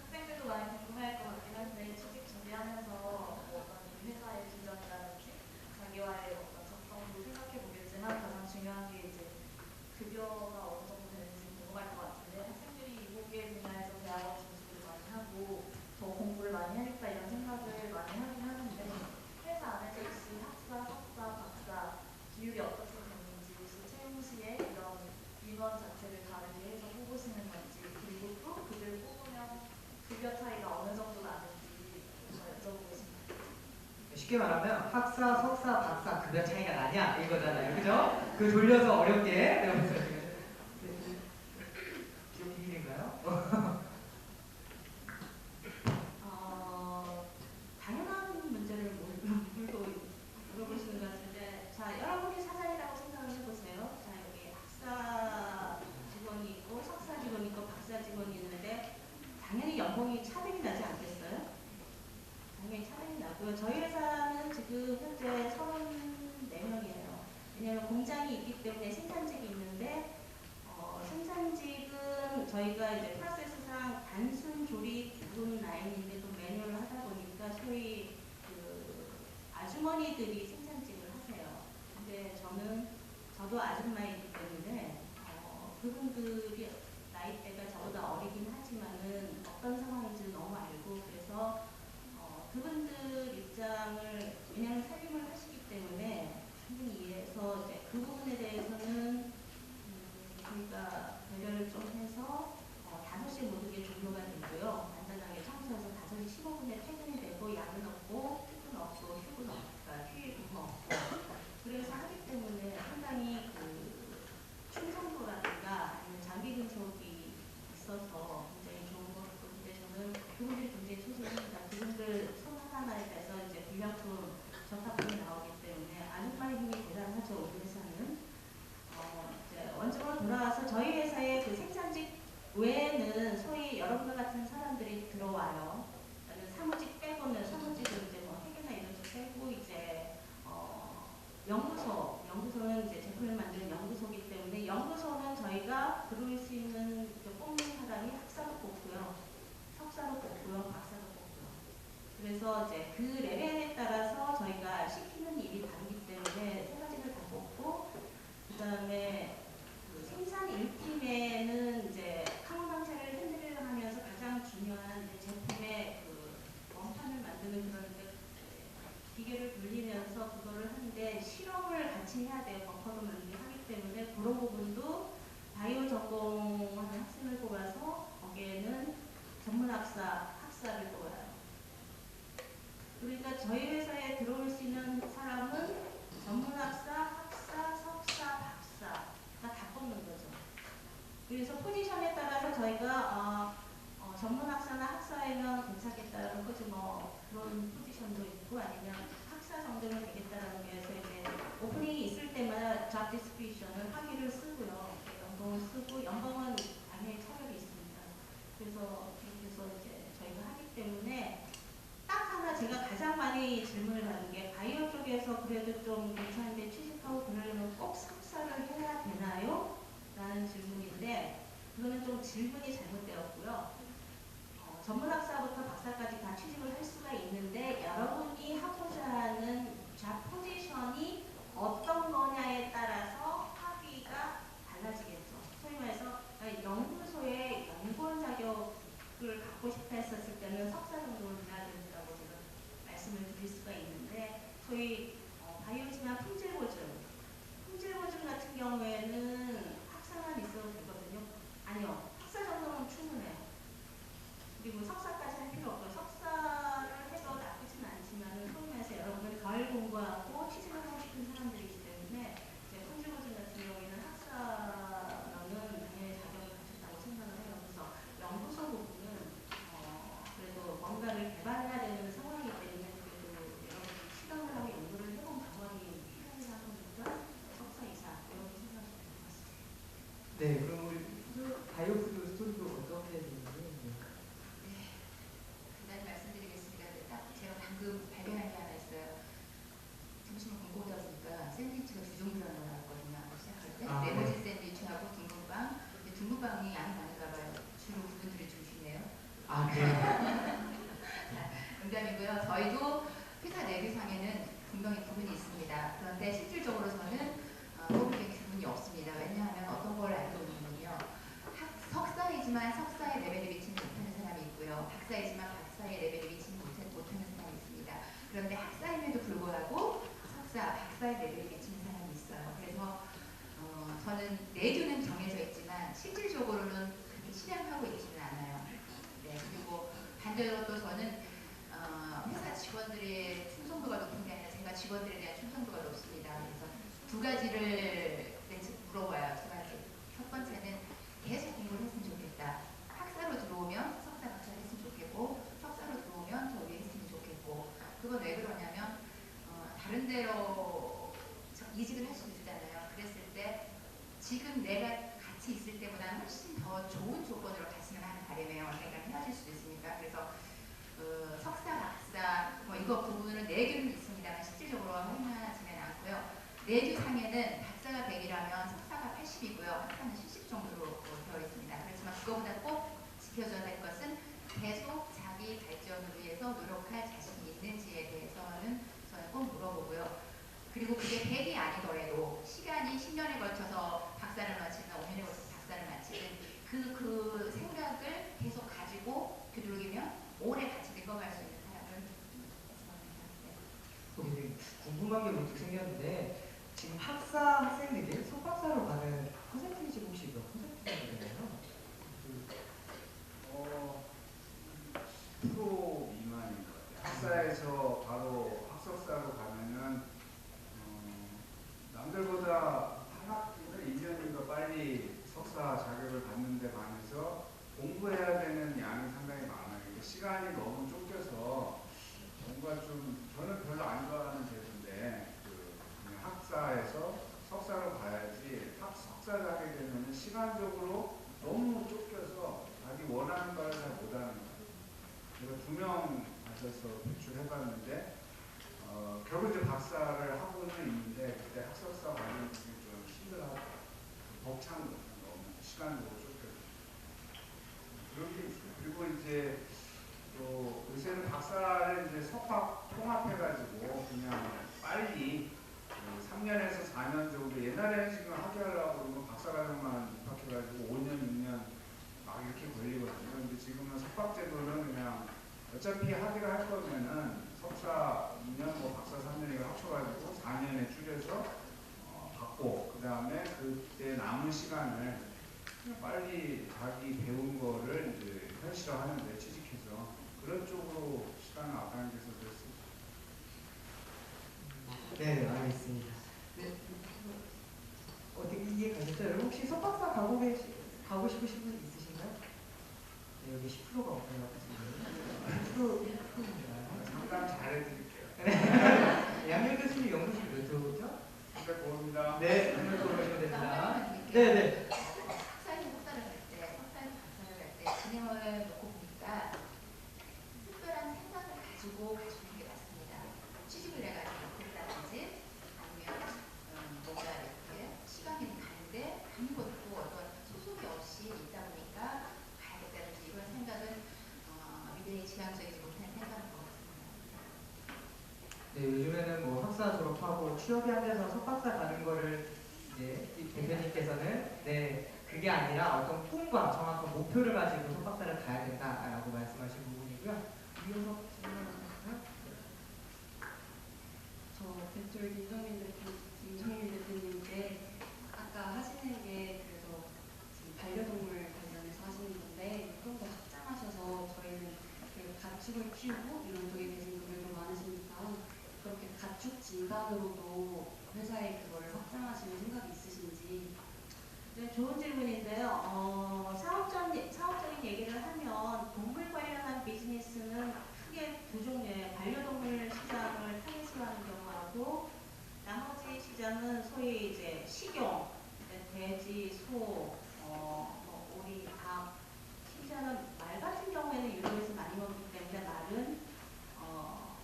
학생들도 많이 궁금해할 것 같긴 한데 취직 준비하면서 뭐 어떤 회사의 비전이라든지 자기와의 어떤 적성도 생각해 보겠지만 가장 중요한 게 이제 급여가 어느 정도 되는지 궁금할 것 같은데 학생들이 이공계 분야에서 대학원 진출을 많이 하고 더 공부를 많이 해야겠다 이런 생각을 많이 하긴 하는데 회사 안에서 혹시 학사, 석사, 박사 비율이 어떻게 되는지 혹시 채용 시에 이런 인원 자체를 다르게 해서 뽑으시는 건지 그리고 또 그들 뽑으면 급여 차이가 어느 정도 나는지 여쭤보고 싶습니다. 쉽게 말하면 학사, 석사, 박사 급여 차이가 나냐 이거잖아요. 그죠? 그 돌려서 어렵게 배우면서 기록 비밀인가요? 당연한 문제를 물어보시는 것 같은데 자 여러분이 사장이라고 생각을 해보세요. 자 여기 학사 직원이 있고 석사 직원이 있고 박사 직원이 있는데 당연히 연봉이 차별이 나지 않겠어요? 당연히 차별이 나고요. 저희 회사는 지금 현재 34명이에요. 왜냐하면 공장이 있기 때문에 생산직이 있는데 생산직은 저희가 이제 프로세스상 단순 조립 부분 라인인데 또 매뉴얼을 하다 보니까 소위 그 아주머니들이 생산직을 하세요. 근데 저도 아줌마이기 때문에 그분들이 나이대가 저보다 어리긴 하지만은 어떤 상황인지 너무 알고 그래서 그분들 입장을 왜냐하면 살림을 하시기 때문에 충분히 이해해서 이제 그 부분에 대해서는 저희가 배려를 좀 해서 5시에 모든 게 종료가 되고요. 안전하게 청소해서 5시 15분에 퇴근이 되고 야근 없고 휴근 없고 휴근 없고 휴일 없고 그래서 하기 때문에 상당히 그 충성도라든가 아니면 장기 근속이 있어서 굉장히 좋은 것 같고 근데 저는 그분들이 굉장히 소중합니다. 그분들 손 하나하나에 대해서 이제 불량품 적합품이 나오기 때문에 아줌마의 힘이 대단하죠. 우리 회사는. 이제 원점으로 돌아와서 저희 회사의 그 생산직 외에는 소위 여러분과 같은 사람들이 들어와요. 사무직 빼고는 사무직은 이제 뭐 회계나 이런 쪽 빼고 이제 연구소는 이제 제품을 만드는 연구소이기 때문에 연구소는 저희가 들어올 수 있는 뽑는 사람이 학사도 뽑고요, 석사도 뽑고요, 박사도 뽑고요. 그래서 이제 같이 해야 돼요. 벙커도 만들기 때문에 그런 부분도 바이오 전공하는 학생을 뽑아서 거기에는 학사를 뽑아요. 그러니까 저희 회사에 들어올 수 있는 사람은 전문학사, 학사, 석사, 박사가 다 뽑는 거죠. 그래서 포지션에 따라서 저희가 전문학사나 학사에면 괜찮겠다는 거지 뭐 그런 포지션도 있고 아니면 학사 정도면 되겠다라는 게 해서 이제 오프닝이 있을 때마다 잡 디스크리션을 학위를 쓰고요. 연봉을 쓰고 연봉은 당연히 차별이 있습니다. 그래서 그렇게 해서 이제 저희가 하기 때문에 딱 하나 제가 가장 많이 질문을 받는 게 바이오 쪽에서 그래도 좀 괜찮은데 취직하고 그러려면 꼭 석사를 해야 되나요? 라는 질문인데 그거는 좀 질문이 잘못되었고요. 전문학사부터 박사까지 다 취직을 할 수가 있는데 여러분이 하고자 하는 잡 포지션이 어떤 거냐에 따라서 학위가 달라지겠죠. 소위 말해서 연구소에 연구원 자격을 갖고 싶다 했었을 때는 석사 정도를 돼야 된다고 제가 말씀을 드릴 수가 있는데 소위 바이오지나 품질 보증 같은 경우에는 학사만 있어도 되거든요. 아니요. 학사 정도는 충분해요. 그리고 석사까지 할 필요 없고 석사를 해도 나쁘진 않지만 소위 말해서 여러분은 덜 공부하고 취직을 하고 싶은 사람들이기 때문에 이제 품질보증 같은 경우에는 학사는 당연히 자격을 가졌다고 생각을 해요. 그래서 연구소 부분은 그래도 뭔가를 개발해야 되는 상황이기 때문에 그래도 여러분이 실험을 하고 연구를 해본 경험이 필요하다 보니까 석사 이상 이렇게 생각하시면 될 것 같습니다. 네, 그럼 우리 바이오푸드 스토리도 어떻게 되는지. 간단히 말씀드리겠습니다. 딱 제가 방금 발견한 게 하나 있어요. 점심을 굶고 오다 보니까 샌드위치가 두 종류라는 걸 알았거든요. 시작할 때 아, 레모지 샌드위치하고 둥근빵. 근데 둥근빵이 양이 많은가 봐요. 주로 그분들이 주시네요. 아, 그래요? 농담이고요. 저희도 회사 내부상에는 분명히 구분이 있습니다. 그런데 실질적으로 저는 뽑을 기분이 없습니다. 왜냐하면 어떤 걸 알고 있냐면요. 석사이지만 석사의 레벨에 미치지 못하는 사람이 있고요. 박사이지만 박사의 레벨에 미치지 못하는 사람이 있습니다. 그런데 학사임에도 불구하고 석사, 박사의 레벨에 미치는 사람이 있어요. 그래서 저는 내주는 정해져 있지만 실질적으로는 그렇게 실행하고 있지는 않아요. 네, 그리고 반대로 또 저는 회사 직원들의 충성도가 높은 게 아니라 제가 직원들에 대한 충성도가 높습니다. 그래서 두 가지를 물어봐요. 두 가지. 첫 번째는 계속 공부를 했으면 좋겠다. 학사로 들어오면 석사, 박사를 했으면 좋겠고 석사로 들어오면 저 위에 했으면 좋겠고 그건 왜 그러냐면 다른 데로 이직을 할 수도 있잖아요. 그랬을 때 지금 내가 같이 있을 때보다는 훨씬 더 좋은 조건으로 갔으면 하는 바람이에요. 내가 헤어질 수도 있으니까. 그래서 석사, 박사 뭐 이거 부분은 내규는 있습니다만 실질적으로 활용하지는 않고요. 내규 상에는 박사가 100이라면 석사가 80이고요. 학사는 70 정도로 되어 있습니다. 그렇지만 그거보다 꼭 지켜줘야 될 것은 계속 자기 발전을 위해서 노력할 자신이 있는지에 대해서는 저는 꼭 물어보고요. 그리고 그게 100이 아니더라도 시간이 10년에 걸쳐서 박사를 마치든 5년에 걸쳐서 박사를 마치든 그 생각을 계속 가지고 되도록이면 오래 같이 늙어갈 수 있는 사람을 굉장히 궁금한 게 문득 생겼는데 지금 학생들이 석박사로 가는 퍼센테이지 혹시 몇 퍼센트 되나요? 10% 미만인 것 같아요. 학사에서 바로 학석사로 가면은 남들보다 한 학기가 1년인가 빨리 석사 자격을 받는 데 반해서 공부해야 되는 양이 상당히 많아요. 시간이 너무 쫓겨서 뭔가 좀 저는 별로 안 좋아하는 제도인데 그냥 학사에서 석사로 가야지 석사를 하게 되면 시간적으로 너무 쫓겨서 자기 원하는 바를 잘 못하는 거예요. 제가 2명 가셔서 배출해봤는데 결국 이제 박사를 하고는 있는데 그때 학석사 과정이 좀 힘들어하고 벅찬 거죠. 너무 시간적으로 쫓겨서 그런 게 있어요. 그리고 이제 또 요새는 박사를 이제 석학 통합해가지고 그냥 빨리 3년에서 4년 정도 옛날에는 지금 학위하려고 그러면 박사과정만 입학해가지고 5년, 6년 막 이렇게 걸리거든요. 근데 지금은 석박제도는 그냥 어차피 학위를 할 거면은 석사 2년, 뭐 박사 3년 이걸 합쳐가지고 4년에 줄여서 그다음에 그때 남은 시간을 그냥 빨리 자기 배운 거를 이제 현실화하는데 취직해서 그런 쪽으로 시간을 앞당겨서 됐습니다. 네, 알겠습니다. 네. 어떻게 이해 가셨죠? 여러분 혹시 석박사 가고 싶으신 분 있으신가요? 네, 여기 10%가 없네요. 10%인가요? 상담 잘해드릴게요. 양현 교수님 연구실 몇 호죠? 305입니다. 네, 한번 들어오시면 됩니다. 네. 네, 네. 석사에서 박사를 갈 때, 석사에서 박사를 갈 때 진행을 놓고 보니까 특별한 생각을 가지고 가시는 게 맞습니다. 취직을 해가지고 그랬다든지 아니면 뭔가 이렇게 시간이 가는데 아무것도 어떤 소속이 없이 있다 보니까 가야겠다든지 이런 생각은 미래에 지향적이지 못한 생각인 것 같습니다. 네, 요즘에는 뭐 석사 졸업하고 취업이 안 돼서 석박사 가는 거를 이제 이 대표님께서는 네, 그게 아니라 어떤 꿈과 정확한 목표를 가지고 석박사를 가야 된다라고 말씀하신 부분이고요. 이어서 질문하실까요? 저 배철 김정민 대표님께 아까 하시는 게 그래서 지금 반려동물 관련해서 하시는 건데 좀 더 확장하셔서 저희는 그 가축을 키우고 이런 쪽에 계신 분들도 많으시니까 그렇게 가축 진단으로도 회사에 그걸 확장하시는 생각이 있으신지. 네, 좋은 질문인데요. 사업적인 얘기를 하면 동물 관련한 비즈니스는 크게 두 종류의 반려동물 시장을 타겟으로 하는 경우하고 나머지 시장은 소위 이제 식용, 돼지, 소, 뭐 오리, 닭, 심지어는 말 같은 경우에는 유럽에서 많이 먹기 때문에 말은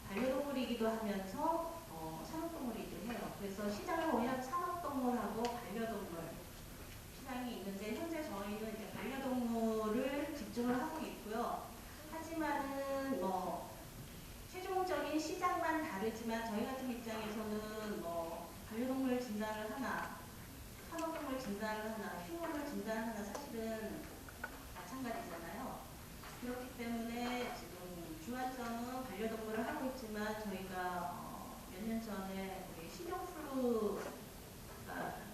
반려동물이기도 하면서 산업동물이기도 해요. 그래서 시장을 보면 산업동물하고 반려동물 시장이 있는데 현재 저희는 이제 반려동물을 집중을 하고 있고요. 하지만은 뭐 최종적인 시장만 다르지만 저희 같은 입장에서는 뭐 반려동물 진단을 하나, 산업동물 진단을 하나, 식물을 진단을 하나 사실은 마찬가지잖아요. 그렇기 때문에 지금 중환점은 반려동물을 하고 있지만 저희가 몇 년 전에 우리 신종플루가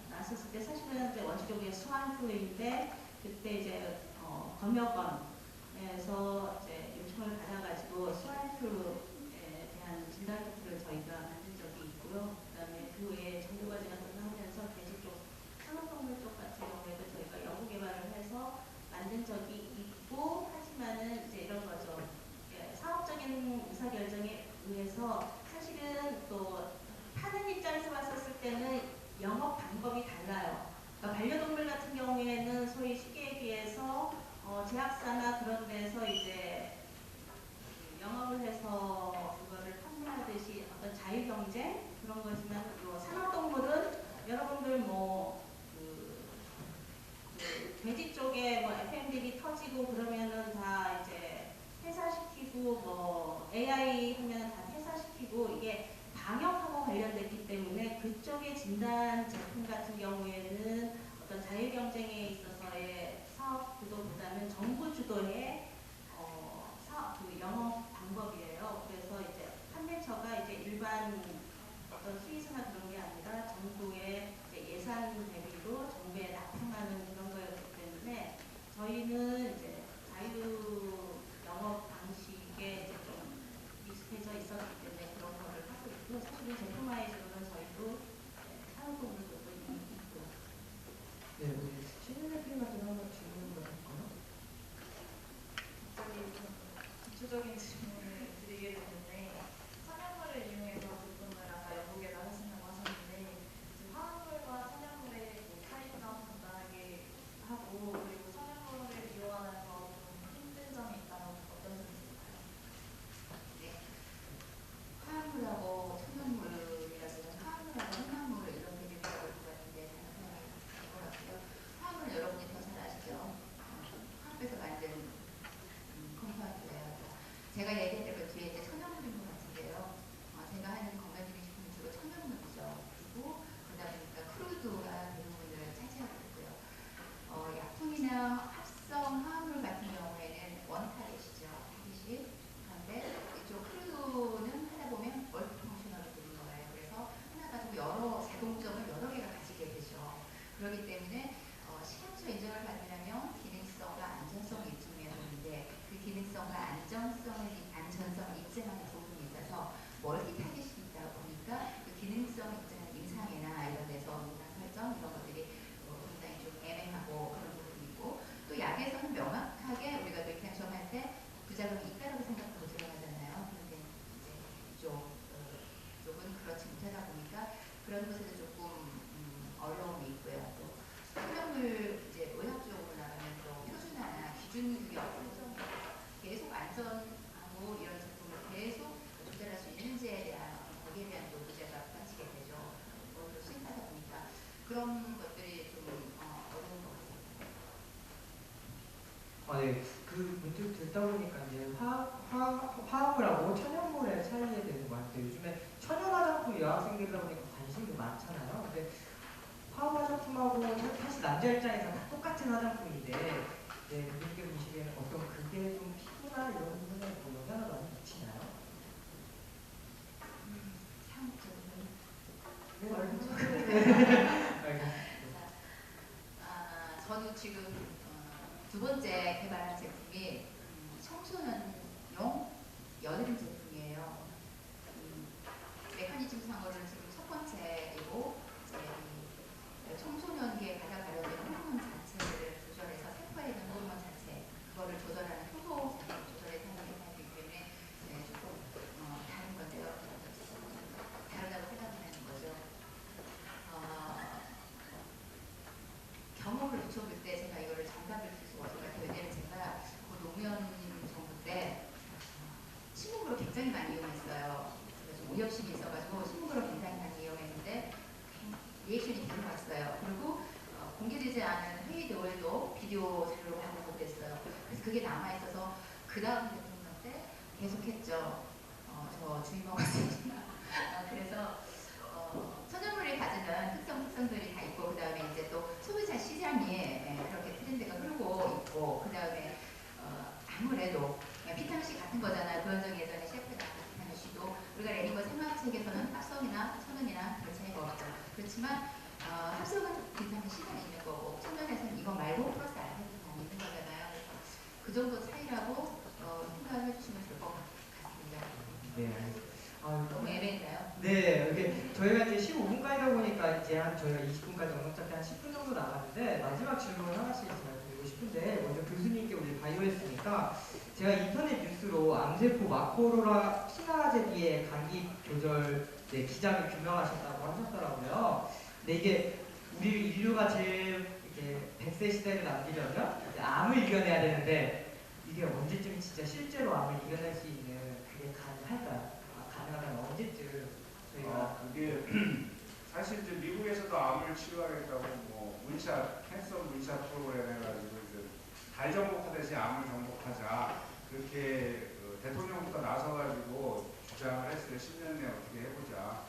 났었을 때 사실은 이제 원시적인 스와인플루인데 그때 이제 검역원에서 이제 요청을 받아가지고 스와인플루에 대한 진단 키트를 저희가 만든 적이 있고요. 그다음에 그 외에 정보과제가 하면서 돼지 쪽, 산업동물 쪽 같은 경우에도 저희가 연구 개발을 해서 만든 적이 있고 하지만은 이제 이런 거죠. 예, 사업적인 의사결정에 의해서 사실은 또 파는 입장에서 봤었을 때는 영업 방법이 달라요. 그러니까 반려동물 같은 경우에는 소위 시계에 비해서 제약사나 그런 데서 이제 영업을 해서 그거를 판매하듯이 어떤 자유경쟁 그런 거지만 산업동물은 여러분들 돼지 쪽에 뭐 FM들이 터지고 그러면은 다 이제 회사시키고 뭐 AI 하면 다 회사시키고 이게 방역하고 관련됐기 때문에 그쪽의 진단 제품 같은 경우에는 어떤 자유경쟁에 있어서의 사업 구도보다는 정부 주도의 사업 그 영업 방법이에요. 그래서 이제 판매처가 이제 일반 어떤 수의사나 그런 게 아니라 정부의 이제 예산 대비로 정부에 납품하는 그런 거였기 때문에 저희는 이제 자유 영업 방식에 이제 좀 익숙해져 있었기 때문에 그런 거를 하고 있고 사실은 제품화에서는 저희도 산업동물도 있고. 네, 우리 신인 대표님한테 한번 질문 드릴까요? 갑자기 좀 기초적인 질문을 드리게 됐는데 천연물을 이용해서 제품을 아까 연구개발 하신다고 하셨는데 지금 화학물과 천연물의 차이점 간단하게 하고 그리고 천연물을 이용하면서 좀 힘든 점이 있다면 어떤 점이 있을까요? 네. 화합물하고 천연물이라든가 화합물하고 혼합물 이런 비교가 올 것 같은데 다른 사람이 될것 같고요. 화합물 여러분이 더 잘 아시죠? 화학에서 만든 컴파운드예요. 제가 얘기했던 그 뒤에 이제 천연물인 것 같은데요. 제가 하는 건강기능식품은 주로 천연물이죠. 그리고 그러다 보니까 크루드가 대부분을 차지하고 있고요. 약품이나 합성 화합물 같은 경우에는 원타겟이죠. 타겟이. 그런데 이쪽 크루드는 하다 보면 멀티펑셔널이 되는 거예요. 그래서 하나 가지고 여러 작용점을 여러 개가 가지게 되죠. 발생하는 부분이 있어서 멀티 타겟이 있다 보니까 그 기능성 임상이나 이런 데서 임상 설정 이런 것들이 굉장히 좀 애매하고 그런 부분이 있고 또 약에서는 명확하게 우리가 뇌캔처럼 할 때 부작용이 있다고 생각하고 들어가잖아요. 그런데 이제 쪽은 그렇지 못하다 보니까 그런 것에서 조금 어려움이 있고요. 또 투명물 이제 의학적으로 나가면 또 표준화나 기준이 그게 없어서 계속 안전하고 이런 제품을 계속 조절할 수 있는지에 대한 거기에 대한 또 문제가 부딪히게 되죠. 그걸 수입하다 보니까 그런 것들이 좀 어려운 것 같아요. 네. 그 문득 듣다 보니까 이제 화합물하고 천연물의 차이에 대해서 많은데 요즘에 천연 화장품 여학생들이다 보니까 관심이 많잖아요. 근데 화학 화장품하고 사실 남자 입장에서 다 똑같은 화장품인데 이렇게 보시기에는 어떤 그게 좀 피부나 이런 부분에 뭐 영향을 많이 미치나요? 저도 지금 두 번째 개발한 제품이 청소년용 여드름 제품이에요. 메커니즘 상으로는 지금 첫 번째이고 청소년기에 가장 가려진 호르몬 자체를 조절해서 세포에 있는 호르몬 자체 그거를 조절하는 효소 조절에 사용이 되기 때문에 조금 다른 건데요. 다르다고 생각하는 거죠. 경험을 붙여볼 때 제가 이거를 정답을 줄 수가 없을 것 같아요. 왜냐면 제가 그 노무현 정부 때 신문으로 굉장히 많이 이용했어요. 그래서 오엽심이 있어가지고 신문으로 굉장히 많이 이용했는데 리액션이 들어왔어요. 그리고 공개되지 않은 회의 내용도 비디오 자료로 하고 그랬어요. 그래서 그게 남아있어서 그 다음 대통령 때 계속했죠. 저 주임원이었습니다. 그래서 천연물이 가지는 특성들이 다 있고 그 다음에 이제 또 소비자 시장이 그렇게 트렌드가 흐르고 있고 그 다음에 아무래도 비타민C 같은 거잖아요. 고현정 예전에 셰프가 비타민C도 우리가 레니버 생화책에서는 합성이나 천연이나 별 차이가 없죠. 그렇지만 합성은 비타민C가 있는 거고 천연에서는 이거 말고 플러스 알파가 있는 거잖아요. 그래서 그 정도 차이라고 생각해 주시면 될 것 같습니다. 네, 알겠습니다. 너무 애매했나요? 네, 이렇게 저희가 이제 15분까지다 보니까 이제 저희가 20분까지 넉넉잡히 한 10분 정도 남았는데 마지막 질문 하나씩 제가 드리고 싶은데 먼저 교수님께 우리 바이오했으니까 제가 인터넷 뉴스로 암세포 마코로라 피나제비의 감기 조절 기작을 규명하셨다고 하셨더라고요. 근데 이게 우리 인류가 제일 이렇게 100세 시대를 남기려면 이제 암을 이겨내야 되는데 이게 언제쯤 진짜 실제로 암을 이겨낼 수 있는 그게 가능할까요? 가능하면 언제쯤 저희가 그게 사실 이제 미국에서도 암을 치료하겠다고 뭐 문샷 캔서 문샷 프로그램 해가지고 이제 달 정복하듯이 암을 정복하자 그렇게 대통령부터 나서가지고 주장을 했어요. 10년 내에 어떻게 해보자.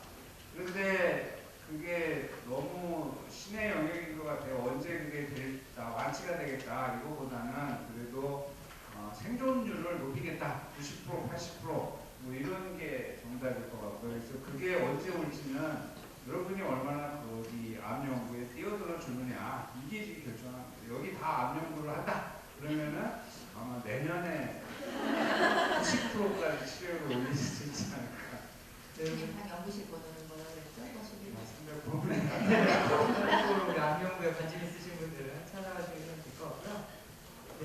그런데 그게 너무 신의 영역인 것 같아요. 언제 그게 될다 완치가 되겠다 이거보다는 그래도 생존율을 높이겠다. 90% 80% 뭐 이런 게 정답일 것 같고요. 그래서 그게 언제 올지는 여러분이 얼마나 거기 암 연구에 뛰어들어 주느냐 이게 지금 결정하는 거예요. 여기 다 암 연구를 한다 그러면은 아마 내년에 90%까지 치료를 올릴 수 있지 않을까. 한 연구실 번호는 뭐라고 그랬죠? 300% 우리 암 연구에 관심 있으신 분들은 찾아가시면 될 것 같고요. 네.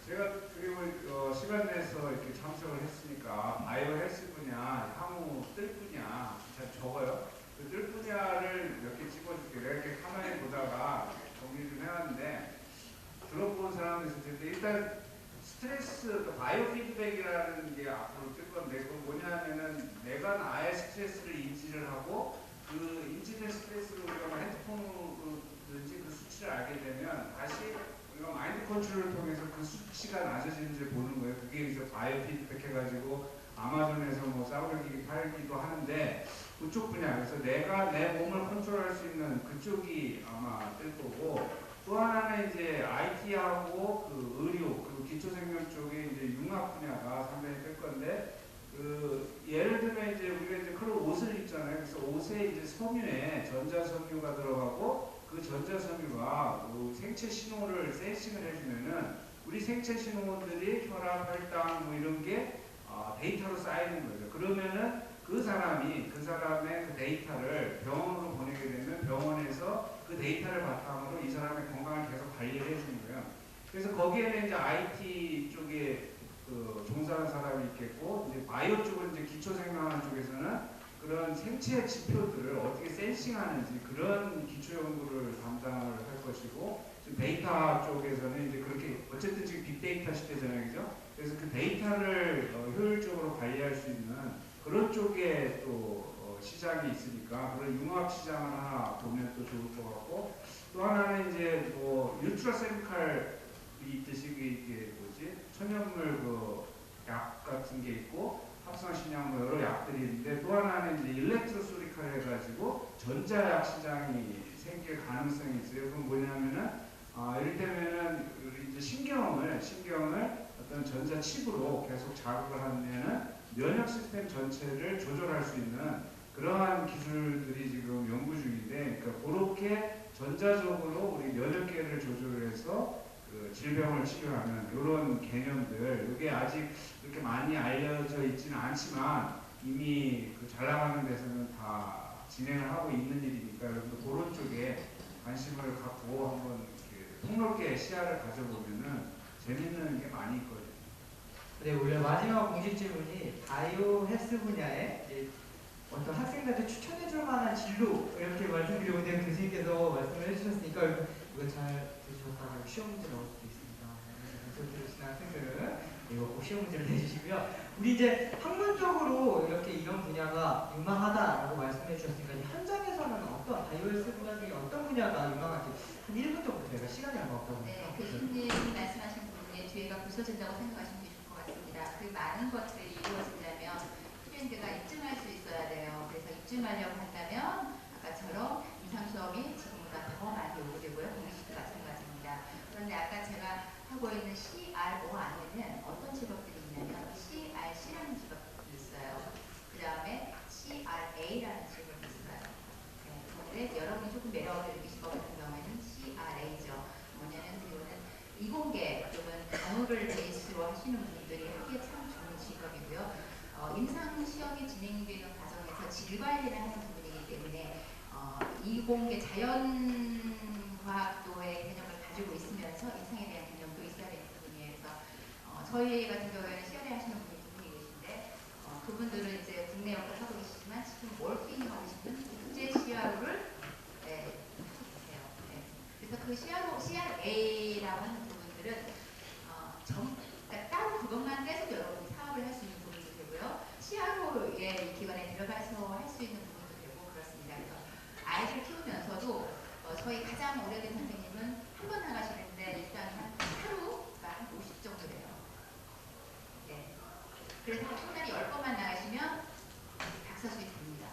제가 그리고 시간 내서 이렇게 참석을 했으니까 바이오 헬스 분야, 향후 뜰 분야 잘 적어요. 그 뜰 분야를 몇 개 찍어줄게요. 내가 이렇게 카메라에 보다가 정리 좀 해왔는데 들어본 사람이 있을 텐데 일단 스트레스, 바이오 피드백이라는 게 앞으로 뜰 건데 그건 뭐냐면은 내가 나의 스트레스를 인지를 하고 그 인지된 스트레스를 우리가 핸드폰으로든지 그 수치를 알게 되면 다시 우리가 마인드 컨트롤을 통해서 그 수치가 낮아지는지를 보는 거예요. 그게 이제 바이오 피드백 해가지고 아마존에서 뭐 싸구려기 팔기도 하는데 그쪽 분야. 그래서 내가 내 몸을 컨트롤할 수 있는 그쪽이 아마 뜰 거고 또 하나는 이제 IT하고 그 의료 그리고 기초생명 쪽에 이제 융합 분야가 상당히 뜰 건데 그 예를 들면 이제 우리가 이제 그런 옷을 입잖아요. 그래서 옷에 이제 섬유에 전자섬유가 들어가고 그 전자섬유가 그 생체 신호를 센싱을 해주면은 우리 생체 신호들이 혈압, 혈당 뭐 이런 게 데이터로 쌓이는 거죠. 그러면은 그 사람의 그 데이터를 병원으로 보내게 되면 병원에서 그 데이터를 바탕으로 이 사람의 건강을 계속 관리를 해주는 거예요. 그래서 거기에는 이제 IT 쪽에 그 종사하는 사람이 있겠고, 이제 바이오 쪽은 이제 기초생명학 쪽에서는 그런 생체 지표들을 어떻게 센싱하는지 그런 기초 연구를 담당을 할 것이고, 지금 데이터 쪽에서는 이제 그렇게 어쨌든 지금 빅데이터 시대잖아요, 그죠? 그래서 그 데이터를 효율적으로 관리할 수 있는 그런 쪽에 또 시장이 있으니까 그런 융합 시장을 하나 보면 또 좋을 것 같고, 또 하나는 이제 뭐 뉴트라셀칼이 있듯이 이게 뭐지 천연물 그 약 같은 게 있고 합성신약 뭐 여러 약들이 있는데, 또 하나는 이제 일렉트로소리칼 해가지고 전자약 시장이 생길 가능성이 있어요. 그건 뭐냐면은 이를테면은 우리 이제 신경을 어떤 전자칩으로 계속 자극을 하면은 면역 시스템 전체를 조절할 수 있는 그러한 기술들이 지금 연구 중인데, 그러니까 그렇게 전자적으로 우리 면역계를 조절해서 그 질병을 치료하는 이런 개념들, 이게 아직 그렇게 많이 알려져 있지는 않지만 이미 그 잘 나가는 데서는 다 진행을 하고 있는 일이니까 여러분들 그런 쪽에 관심을 갖고 한번 폭넓게 시야를 가져보면은 재밌는 게 많이 있거든요. 네, 원래 마지막 공식 질문이 바이오 헬스 분야에 이제 어떤 학생들한테 추천해줄 만한 진로 이렇게 말씀드리고 있는데 교수님께서 말씀을 해주셨으니까 이거 잘 들으셨다고 시험 문제 나올 수도 있습니다. 방송 들으시는 학생들은 이거 꼭 시험 문제를 내주시고요. 우리 이제 학문적으로 이렇게 이런 분야가 유망하다라고 말씀해 주셨으니까 현장에서는 어떤 바이오 헬스 분야 중에 어떤 분야가 유망한지 한 1분 정도 저희가 시간이 얼마 없거든요. 네, 교수님 말씀하신 부분에 뒤에가 부서진다고 생각하시면 좋을 것 같습니다. 그 많은 것들이 이루어지려면 트렌드가 입증할 수 있어야 돼요. 그래서 입증하려고 한다면 아까처럼 임상시험이 지금보다 더 많이 오게 되고요. 공식도 마찬가지입니다. 그런데 아까 제가 하고 있는 CRO 안에는 어떤 직업들이 있냐면 CRC라는 직업이 있어요. 그 다음에 CRA라는 직업이 있어요. 네, 그런데 여러분이 조금 매력을 느끼실 것 같은 경우에는 CRA죠. 뭐냐면 이거는 이공계 또는 간호를 베이스로 하시는 분들이 하기에 참 좋은 직업이고요. 임상시험이 진행되는 과정에서 질관리를 하는 부분이기 때문에 이공계 자연과학도의 개념을 가지고 있으면서 임상에 대한 개념도 있어야 되는 부분이에요. 그래서 저희 같은 경우에는 CRA 하시는 분이 두 분이 계신데 그분들은 이제 국내 역을 하고 계시지만 지금 월킹하고 계시는 국제 CRO를 하고 계세요. 네. 그래서 그 CRA라고 하는 부분들은 그러니까 따로 그것만 계속 여러분이 사업을 할 수 있는 부분도 되고요. CRO의 기관에 들어가서 할 수 있는 부분도 되고 그렇습니다. 그래서 아이를 키우면서도 저희 가장 오래된 선생님은 한 번 나가시는데 일단 하루가 한 50 정도 돼요. 네. 그래서 한 달에 10번만 나가시면 박사수익 됩니다.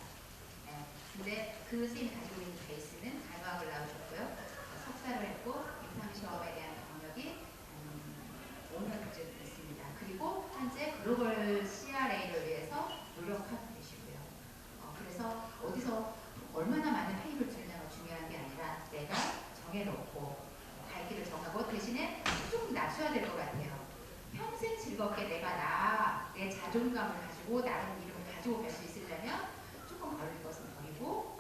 네. 근데 그 선생님이 가지고 있는 베이스는 간호학을 나오셨고요. 석사를 했고 임상시험에 대한 경력이 5년쯤 있습니다. 그리고 현재 글로벌 CRA를 위해서 노력하고 계시고요. 그래서 어디서 얼마나 많은 페이를 주느냐가 중요한 게 아니라 내가 정해놓고 갈 길을 정하고 대신에 조금 낮춰야 될 것 같아요. 평생 즐겁게 내가 내 자존감을 가지고 나름 이름을 가지고 갈 수 있으려면 조금 버릴 것은 버리고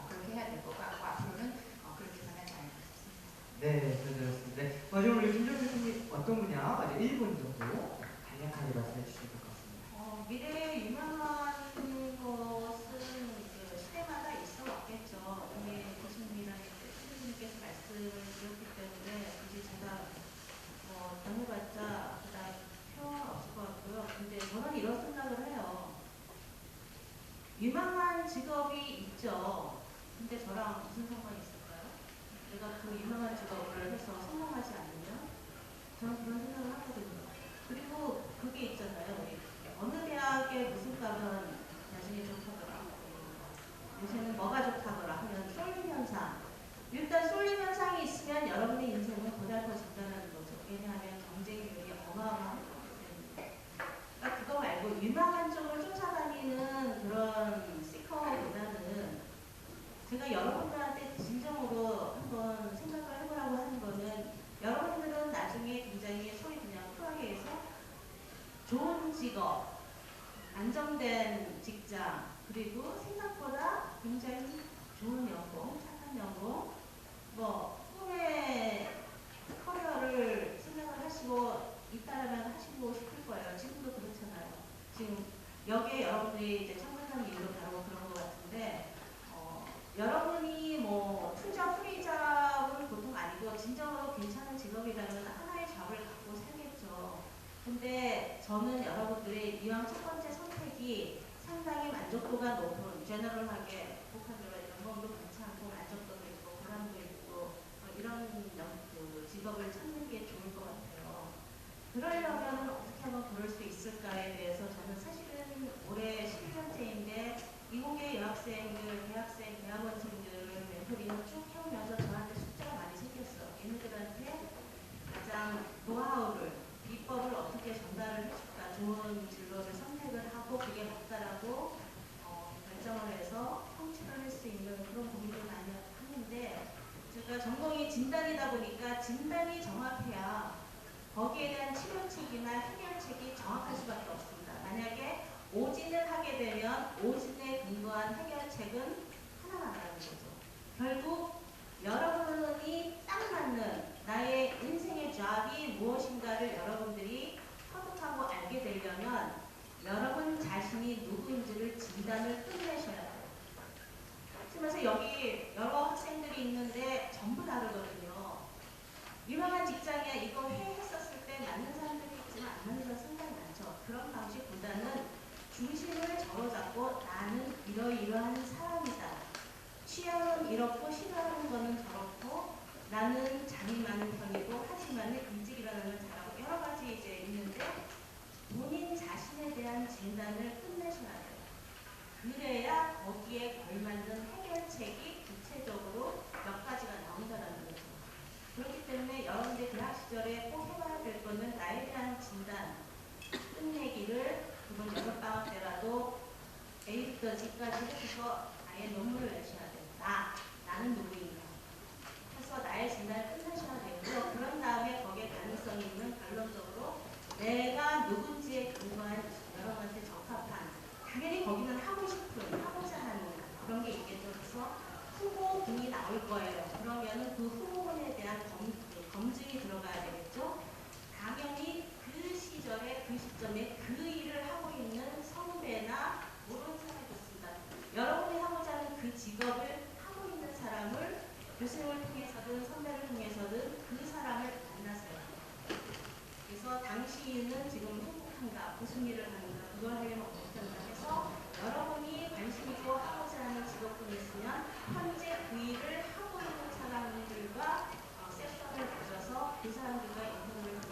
그렇게 해야 될 것 같고 앞으로는 그렇게 가면 잘 되겠습니다. 네, 잘 들었습니다. 네, 마지막으로 김정 교수님 어떤 분야? 아직 1분 정도 간략하게 말씀해 주시면 될 것 같습니다. 미래에 유망한 것은 이제 시대마다 있어 왔겠죠. 이미 교수님이랑 선생님께서 말씀을 드렸기 때문에 굳이 제가 변해봤자 그다음 표현 없을 것 같고요. 근데 저는 이런 생각을 해요. 유망한 직업이 있죠. 근데 저랑 무슨 상관이 있을까요? 내가 그 유명한 직업을 해서 성공하지 않으면 저는 그런 생각을 하거든요. 그리고 그게 있잖아요. 우리 어느 대학에 무슨 과면 나중에 좋다더라. 요새는 뭐가 좋다더라 하면 쏠림 현상. 일단 쏠림 현상이 있으면 여러분의 인생은 고달퍼진다는 거죠. 왜냐하면 경쟁률이 어마어마하기 때문에. 그러니까 그거 말고 유망한 쪽을 쫓아다니는 그런 시커보다는 제가 여러분들한테 진정으로 한번 생각을 해보라고 하는 거는 여러분들은 나중에 굉장히 소위 그냥 쿨하게 해서 좋은 직업, 안정된 직장, 그리고 생각보다 굉장히 좋은 연봉, 착한 연봉, 뭐 꿈의 커리어를 생각을 하시고 있다라면 하시고 싶을 거예요. 지금도 그렇잖아요. 지금 여기에 여러분들이 이제 참가하는 이유도 바로 그런 것 같은데, 여러분이 뭐 풀잡, 프리잡은 보통 아니고 진정으로 괜찮은 직업이라면 하나의 잡을 갖고 살겠죠. 근데 저는 여러분들의 이왕 첫 번째 선택이 상당히 만족도가 높은, 제너럴하게 북한적으로 연봉도 괜찮고 만족도도 있고 보람도 있고 이런 그 직업을 찾는 게 좋을 것 같아요. 그러려면 어떻게 하면 그럴 수 있을까에 대해서 저는 사실은 올해 11년째인데 미국의 여학생들, 대학생, 대학원생들을 멘토링을 쭉 해오면서 저한테 숫자가 많이 생겼어요. 얘네들한테 가장 노하우를, 비법을 어떻게 전달을 해줄까, 좋은 진로를 선택을 하고 그게 맞다라고 결정을 해서 성취를 할 수 있는 그런 고민을 많이 하는데, 제가 전공이 진단이다 보니까 진단이 정확해야 거기에 대한 치료책이나 해결책이 정확할 수밖에 없습니다. 만약에 오진을 하게 되면 오진에 근거한 해결책은 하나만이라는 거죠. 결국 여러분이 딱 맞는 나의 인생의 잡이 무엇인가를 여러분들이 터득하고 알게 되려면 여러분 자신이 누구인지를 진단을 끝내셔야 돼요. 그래서 여기 여러 학생들이 있는데 전부 다르거든요. 유명한 직장이야 이거 회의했었을 때 맞는 사람들이 있지만 안 맞는 사람 상당히 많죠. 그런 방식보다는 중심을 저로잡고 나는 이러이러한 사람이다. 취향은 이렇고 싫어하는 거는 저렇고 나는 잠이 많은 편이고 하지만 일찍 일어나면 잘하고 여러 가지 이제 있는데 본인 자신에 대한 진단을 끝내셔야 돼요. 그래야 거기에 걸맞는 해결책이 구체적으로 몇 가지가 나온다는 거죠. 그렇기 때문에 여러분들 대학 시절에 꼭 해봐야 될 거는 나에 대한 진단 끝내기를 이번 여름방학 때라도 A부터 G까지 해서 아예 논문을 내셔야 돼요. 나는 누구인가. 해서 나의 진단을 끝내셔야 되고요. 그런 다음에 거기에 가능성이 있는 결론적으로 내가 누군지에 근거한 여러분한테 적합한, 당연히 거기는 하고 싶은, 하고자 하는 그런 게 있겠죠. 그래서 후보군이 나올 거예요. 그러면은 그 후보군에 대한 검증이 들어가야 되겠죠. 당연히 그 시절에, 그 시점에 그 일을 하고 있는 선배나 모르는 사람이 좋습니다. 여러분이 하고자 하는 그 직업을 하고 있는 사람을 교수님을 통해서든 선배를 통해서든 그 사람을 만나세요. 그래서 당신은 지금 행복한가, 무슨 일을 하는가, 그걸 하려면 어떻게 한다 해서 여러분이 관심 있고 하고자 하는 직업군이 있으면 현재 그 일을 하고 있는 사람들과 세션을 가져서 그 사람들과 인터뷰를 해서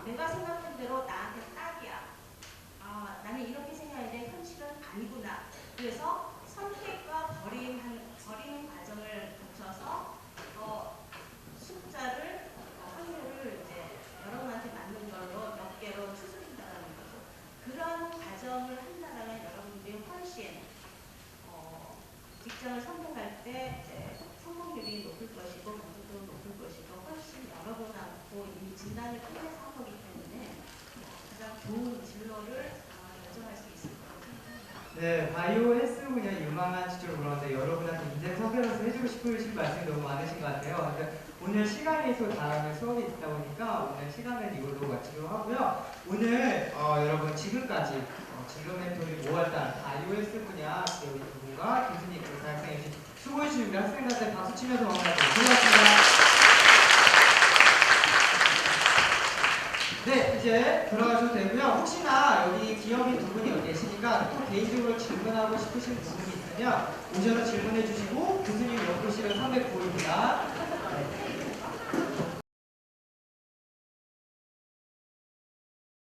내가 생각한 대로 나한테 딱이야. 나는 이렇게 생각했는데 현실은 아니구나. 그래서 선택과 버리는 과정을 거쳐서 숫자를 확률을 이제 여러분한테 맞는 걸로 몇 개로 추스린다는 거죠. 그런 과정을 한다면 여러분들이 훨씬 직장을 선택할 때 이제 성공률이 높을 것이고 만족도도 높을 것이고 훨씬 여러분하고 이미 진단을 끝내서 한 거기 때문에 가장 좋은 진로를 결정할 수 있을 거라고 생각합니다. 네, 바이오 헬스 분야 유망한 시절 그런데 여러분한테 인생 소개로서 해주고 싶으신 말씀이 너무 많으신 것 같아요. 근데 오늘 시간이 또 다음에 수업이 있다 보니까 오늘 시간은 이걸로 마치도록 하고요. 오늘 여러분 지금까지 진로 멘토링 5월달 바이오 헬스 분야 여기 두 분과 교수님 그리고 대학생이 수고해주신 우리 학생들한테 박수 치면서 마무리하도록 고맙습니다. 네, 이제 들어가셔도 되고요. 혹시나 여기 기업인 두 분이 계시니까 또 개인적으로 질문하고 싶으신 부분이 있으면 오셔서 질문해 주시고 교수님